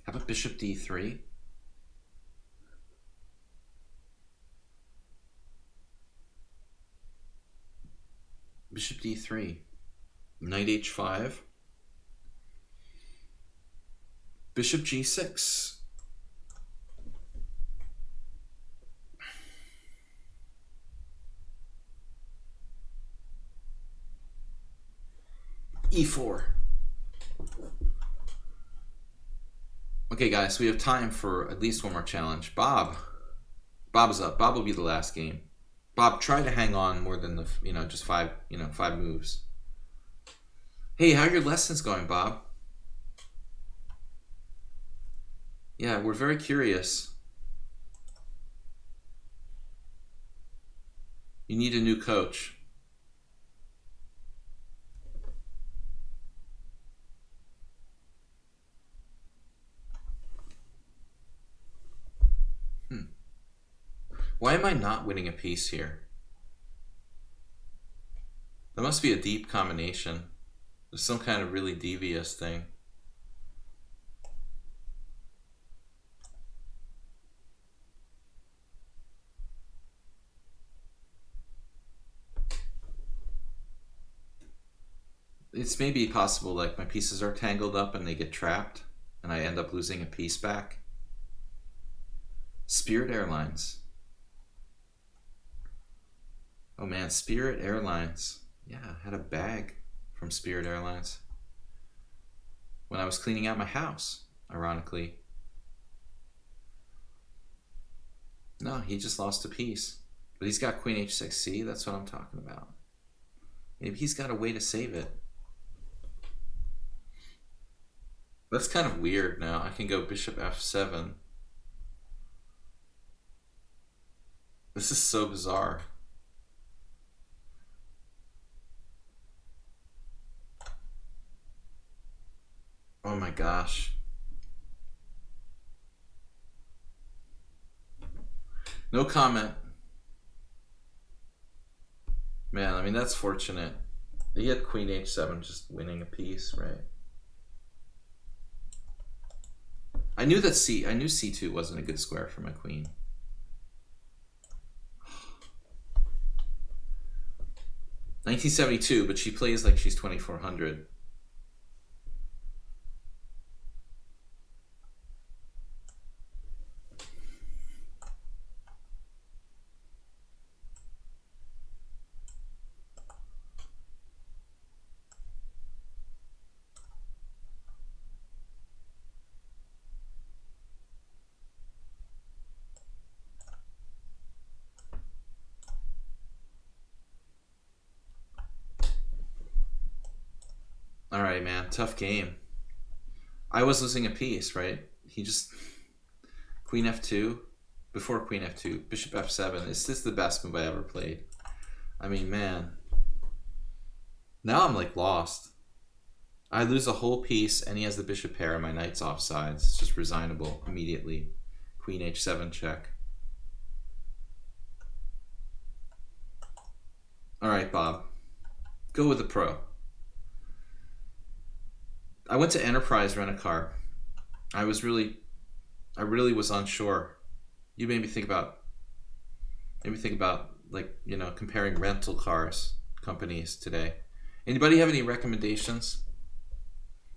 How about bishop d3? Bishop d3. Knight h5. Bishop g6. e4. Okay, guys, we have time for at least one more challenge. Bob is up. Bob will be the last game. Bob, try to hang on more than the, just five moves. Hey, how are your lessons going, Bob? Yeah, we're very curious. You need a new coach. Why am I not winning a piece here? There must be a deep combination. There's some kind of really devious thing. It's maybe possible like my pieces are tangled up and they get trapped and I end up losing a piece back. Spirit Airlines. Oh man, Spirit Airlines. Yeah, I had a bag from Spirit Airlines when I was cleaning out my house, ironically. No, he just lost a piece. But he's got Queen h6. See, that's what I'm talking about. Maybe he's got a way to save it. That's kind of weird now. I can go Bishop f7. This is so bizarre. gosh. No comment. Man, I mean, that's fortunate. You had queen h7 just winning a piece, right? I knew c2 wasn't a good square for my queen. $1972, but she plays like she's 2400. All right, man, tough game. I was losing a piece, right? He just queen f2 before queen f2, bishop f7. This is the best move I ever played. I mean, man. Now I'm like lost. I lose a whole piece, and he has the bishop pair, and my knight's offsides. It's just resignable immediately. Queen h7 check. All right, Bob. Go with the pro. I went to Enterprise rent a car. I really was unsure. You made me think about like, you know, comparing rental cars companies today. Anybody have any recommendations?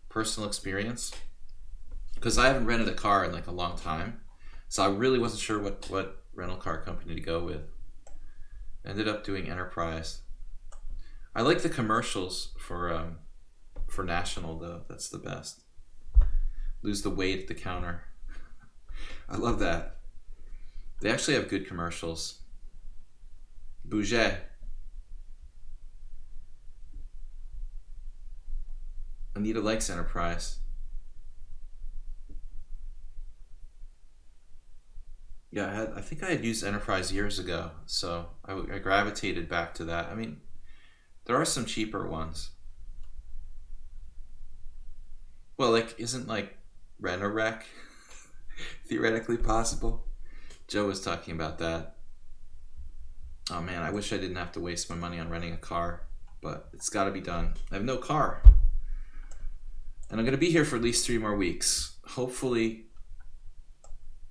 Personal experience? Because I haven't rented a car in like a long time, so I really wasn't sure what rental car company to go with. Ended up doing Enterprise. I like the commercials for National though. That's the best. Lose the weight at the counter. I love that. They actually have good commercials. Bouget. Anita likes Enterprise. Yeah, I think I had used Enterprise years ago, so I gravitated back to that. I mean, there are some cheaper ones. Well, like, isn't like Rent-A-Wreck theoretically possible? Joe was talking about that. Oh man, I wish I didn't have to waste my money on renting a car, but it's got to be done. I have no car. And I'm going to be here for at least 3 more weeks. Hopefully.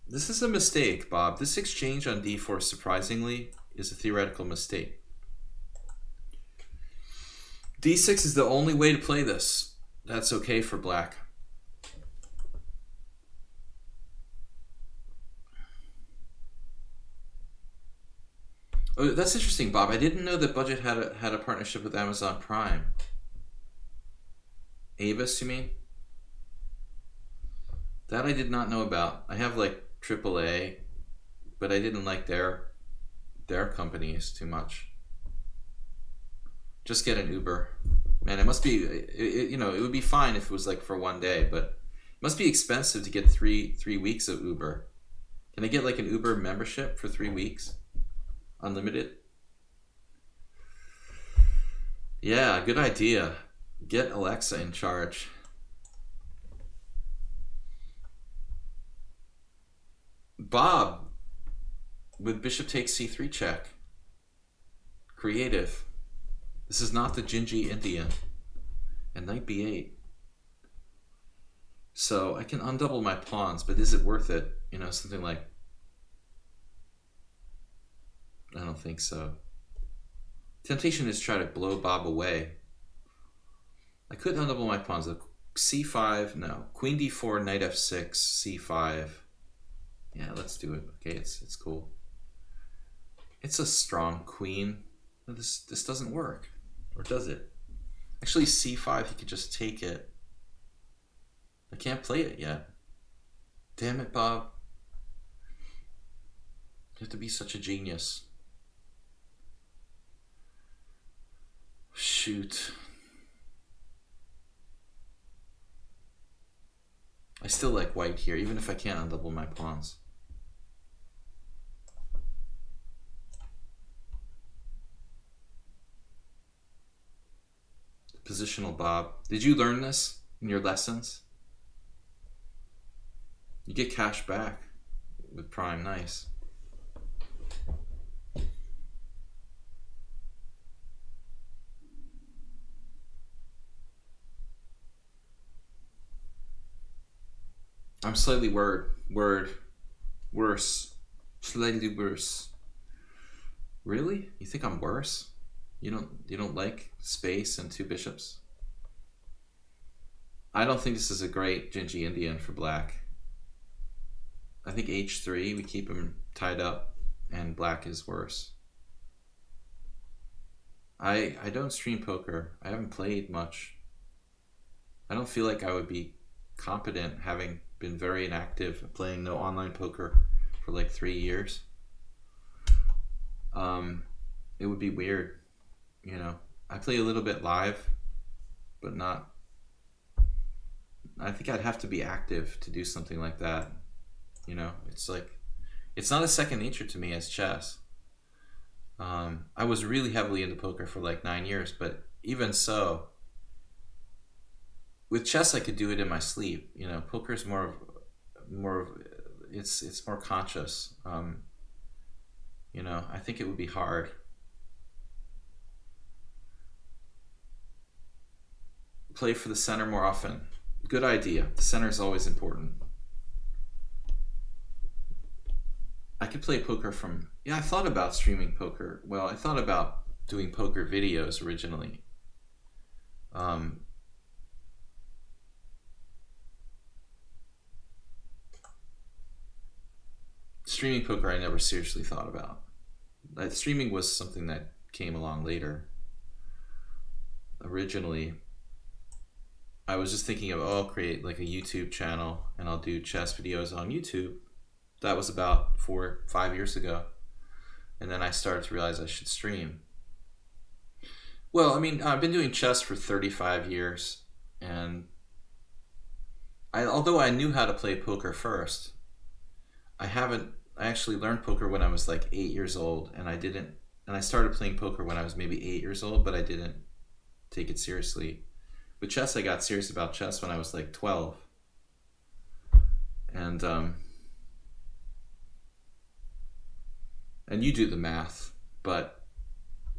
This is a mistake, Bob. This exchange on d4, surprisingly, is a theoretical mistake. d6 is the only way to play this. That's okay for black. Oh, that's interesting, Bob. I didn't know that Budget had a partnership with Amazon Prime. Avis, you mean? That I did not know about. I have like AAA, but I didn't like their companies too much. Just get an Uber. Man, it must be, you know, it would be fine if it was like for one day, but it must be expensive to get three weeks of Uber. Can I get like an Uber membership for 3 weeks? Unlimited? Yeah, good idea. Get Alexa in charge. Bob, with bishop takes c3 check. Creative. This is not the Gingy Indian. And knight b8. So I can undouble my pawns, but is it worth it? You know, something like... I don't think so. Temptation is to try to blow Bob away. I could undouble my pawns. c5, no. Queen d4, knight f6, c5. Yeah, let's do it. Okay, it's cool. It's a strong queen. This doesn't work. Or does it? Actually, c5, he could just take it. I can't play it yet. Damn it, Bob. You have to be such a genius. Shoot. I still like white here, even if I can't undouble my pawns. Positional Bob. Did you learn this in your lessons? You get cash back with Prime. Nice. I'm slightly worse. Slightly worse. Really? You think I'm worse? You don't like space and two bishops? I don't think this is a great Gingy Indian for black. I think h3, we keep him tied up, and black is worse. I don't stream poker. I haven't played much. I don't feel like I would be competent, having been very inactive, playing no online poker for like 3 years. It would be weird, you know. I play a little bit live, but not. I think I'd have to be active to do something like that. You know, it's like, it's not a second nature to me as chess. I was really heavily into poker for like 9 years, but even so, with chess I could do it in my sleep. You know, poker is more of it's more conscious. You know, I think it would be hard. Play for the center more often. Good idea. The center is always important. I could play poker from... Yeah, I thought about streaming poker. Well, I thought about doing poker videos originally. Streaming poker I never seriously thought about. Streaming was something that came along later. Originally, I was just thinking of, oh, I'll create like a YouTube channel and I'll do chess videos on YouTube. That was about 4 or 5 years ago. And then I started to realize I should stream. Well, I mean, I've been doing chess for 35 years. And although I knew how to play poker first, I actually learned poker when I was like 8 years old. And I started playing poker when I was maybe 8 years old, but I didn't take it seriously. With chess, I got serious about chess when I was like 12. And you do the math, but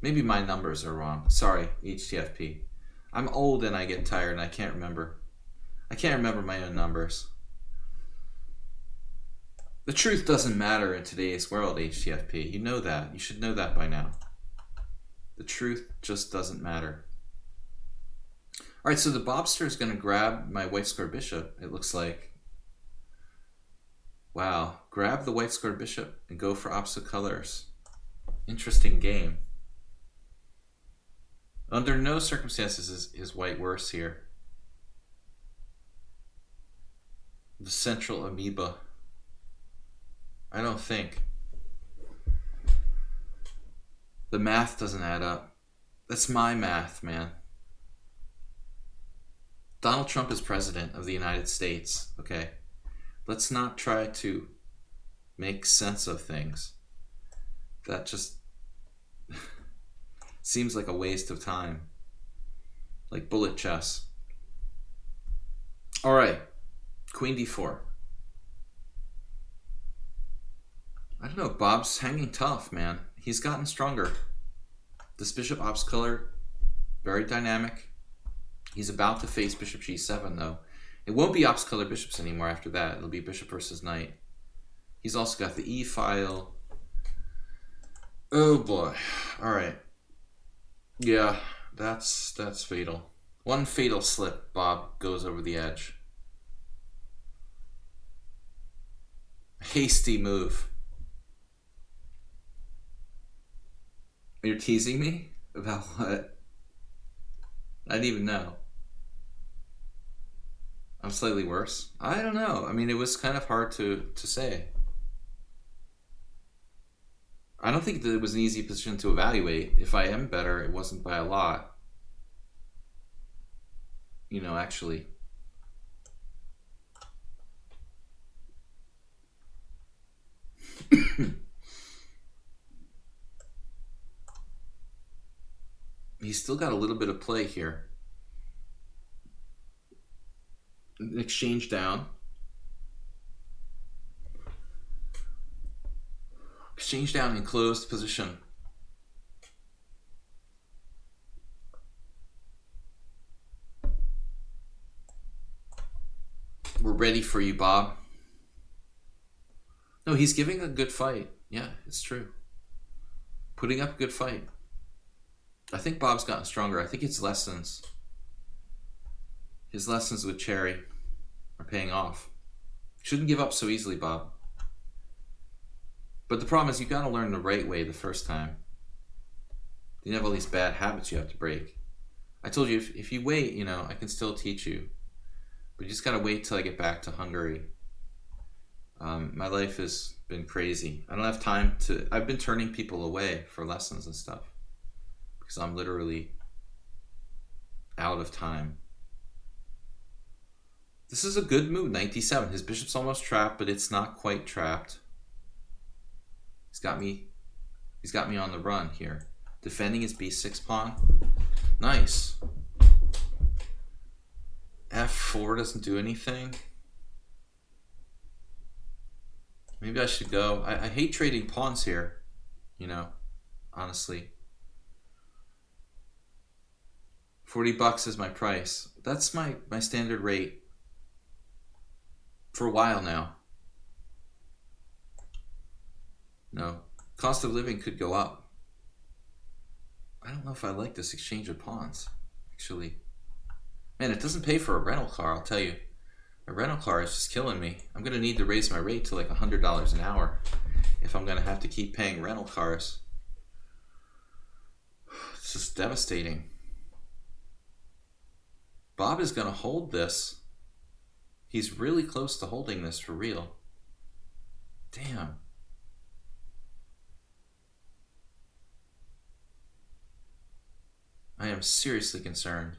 maybe my numbers are wrong. Sorry, HTFP. I'm old and I get tired and I can't remember. I can't remember my own numbers. The truth doesn't matter in today's world, HTFP. You know that. You should know that by now. The truth just doesn't matter. All right, so the Bobster is going to grab my white square bishop, it looks like. Wow, grab the white square bishop and go for opposite colors. Interesting game. Under no circumstances is white worse here. The central amoeba. I don't think. The math doesn't add up. That's my math, man. Donald Trump is president of the United States, okay? Let's not try to make sense of things. That just seems like a waste of time. Like bullet chess. All right, Queen d4. I don't know, Bob's hanging tough, man. He's gotten stronger. This bishop ops color, very dynamic. He's about to face bishop g7, though. It won't be ops color bishops anymore after that. It'll be bishop versus knight. He's also got the e file. Oh boy. All right. Yeah, that's fatal. One fatal slip, Bob goes over the edge. Hasty move. You're teasing me? About what? I didn't even know. I'm slightly worse. I don't know. I mean, it was kind of hard to say. I don't think that it was an easy position to evaluate. If I am better, it wasn't by a lot. You know, actually. He's still got a little bit of play here. An exchange down. Exchange down in closed position. We're ready for you, Bob. No, he's giving a good fight. Yeah, it's true. Putting up a good fight. I think Bob's gotten stronger. I think his lessons with Cherry are paying off. Shouldn't give up so easily, Bob. But the problem is you got to learn the right way the first time. You have all these bad habits you have to break. I told you, if you wait, you know, I can still teach you. But you just got to wait till I get back to Hungary. My life has been crazy. I don't have time to... I've been turning people away for lessons and stuff. Because I'm literally out of time. This is a good move, knight d7. His bishop's almost trapped, but it's not quite trapped. He's got me on the run here. Defending his b6 pawn. Nice. f4 doesn't do anything. Maybe I should go. I hate trading pawns here, you know, honestly. $40 is my price. That's my standard rate for a while now. No, cost of living could go up. I don't know if I like this exchange of pawns, actually. Man, it doesn't pay for a rental car, I'll tell you. A rental car is just killing me. I'm going to need to raise my rate to like $100 an hour if I'm going to have to keep paying rental cars. It's just devastating. Bob is going to hold this. He's really close to holding this for real. Damn. I am seriously concerned.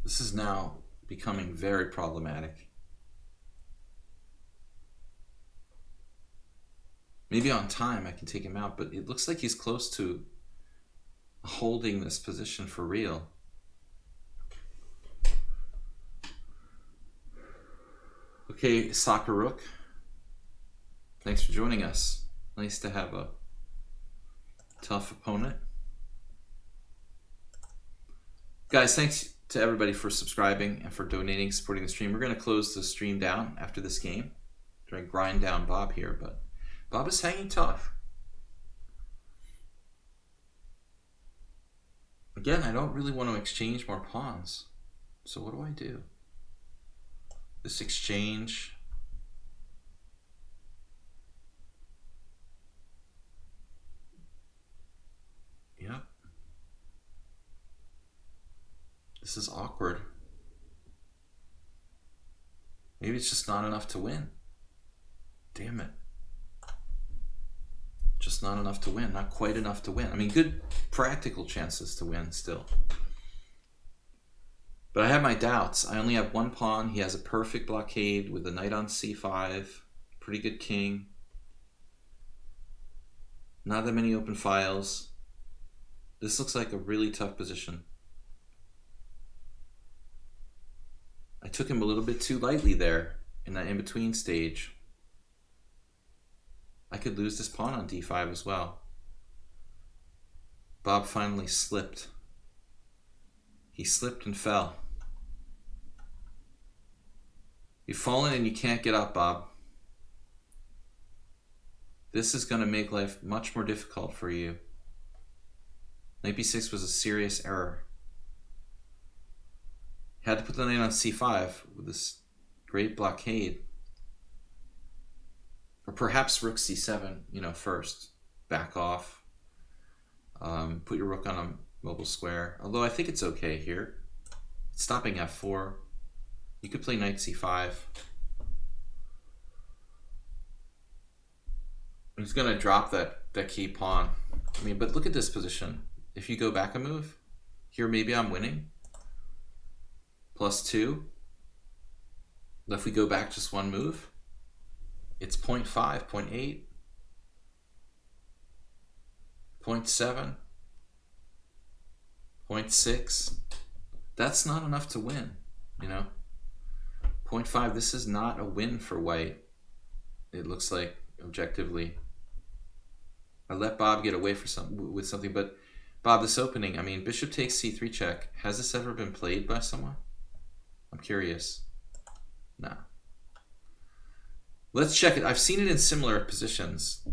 This is now becoming very problematic. Maybe on time I can take him out, but it looks like he's close to holding this position for real. Okay, Sakuruk. Thanks for joining us. Nice to have a tough opponent. Guys, thanks to everybody for subscribing and for donating, supporting the stream. We're going to close the stream down after this game. Try and grind down Bob here, but Bob is hanging tough. Again, I don't really want to exchange more pawns. So what do I do? This exchange... Yep. This is awkward. Maybe it's just not enough to win. Damn it. Just not enough to win. Not quite enough to win. I mean, good practical chances to win still. But I have my doubts. I only have one pawn. He has a perfect blockade with the knight on c5. Pretty good king. Not that many open files. This looks like a really tough position. I took him a little bit too lightly there in that in-between stage. I could lose this pawn on d5 as well. Bob finally slipped. He slipped and fell. You've fallen and you can't get up, Bob. This is going to make life much more difficult for you. Knight b6 was a serious error. Had to put the knight on c5 with this great blockade. Or perhaps rook c7, you know, first. Back off. Put your rook on a mobile square. Although I think it's okay here. It's stopping f4. You could play knight c5. He's going to drop that key pawn. I mean, but look at this position. If you go back a move, here maybe I'm winning. +2. If we go back just one move, it's 0.5, 0.8, 0.7, 0.6. That's not enough to win, you know. 0.5. This is not a win for white. It looks like, objectively. I let Bob get away with something, but Bob, this opening, I mean, bishop takes c3 check. Has this ever been played by someone? I'm curious. No. Let's check it. I've seen it in similar positions,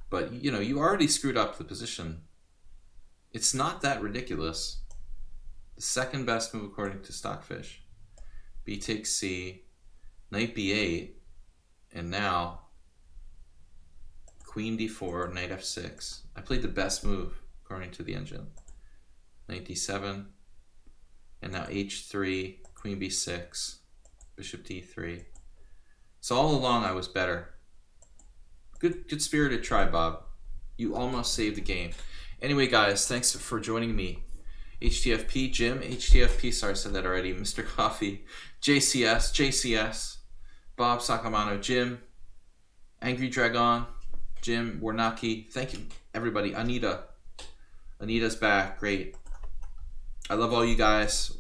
but you know, you already screwed up the position. It's not that ridiculous. The second best move according to Stockfish. B takes C, knight b8, and now queen d4, knight f6. I played the best move according to the engine. Knight d7, and now h3, queen b6, bishop d3. So all along I was better. Good spirited try, Bob. You almost saved the game. Anyway, guys, thanks for joining me. HTFP, Jim, HTFP, sorry I said that already, Mr. Coffee, JCS, Bob Sakamano, Jim, Angry Dragon, Jim Warnaki, thank you, everybody. Anita's back, great. I love all you guys.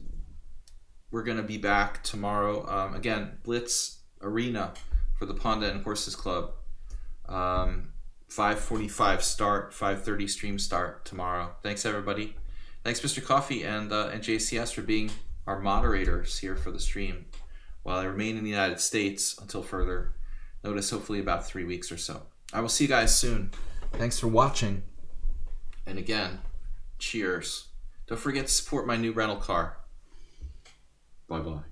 We're going to be back tomorrow. Again, Blitz Arena for the Ponda and Horses Club. 5:45 start, 5:30 stream start tomorrow. Thanks, everybody. Thanks, Mr. Coffee and JCS for being our moderators here for the stream while I remain in the United States until further notice, hopefully about 3 weeks or so. I will see you guys soon. Thanks for watching. And again, cheers. Don't forget to support my new rental car. Bye-bye.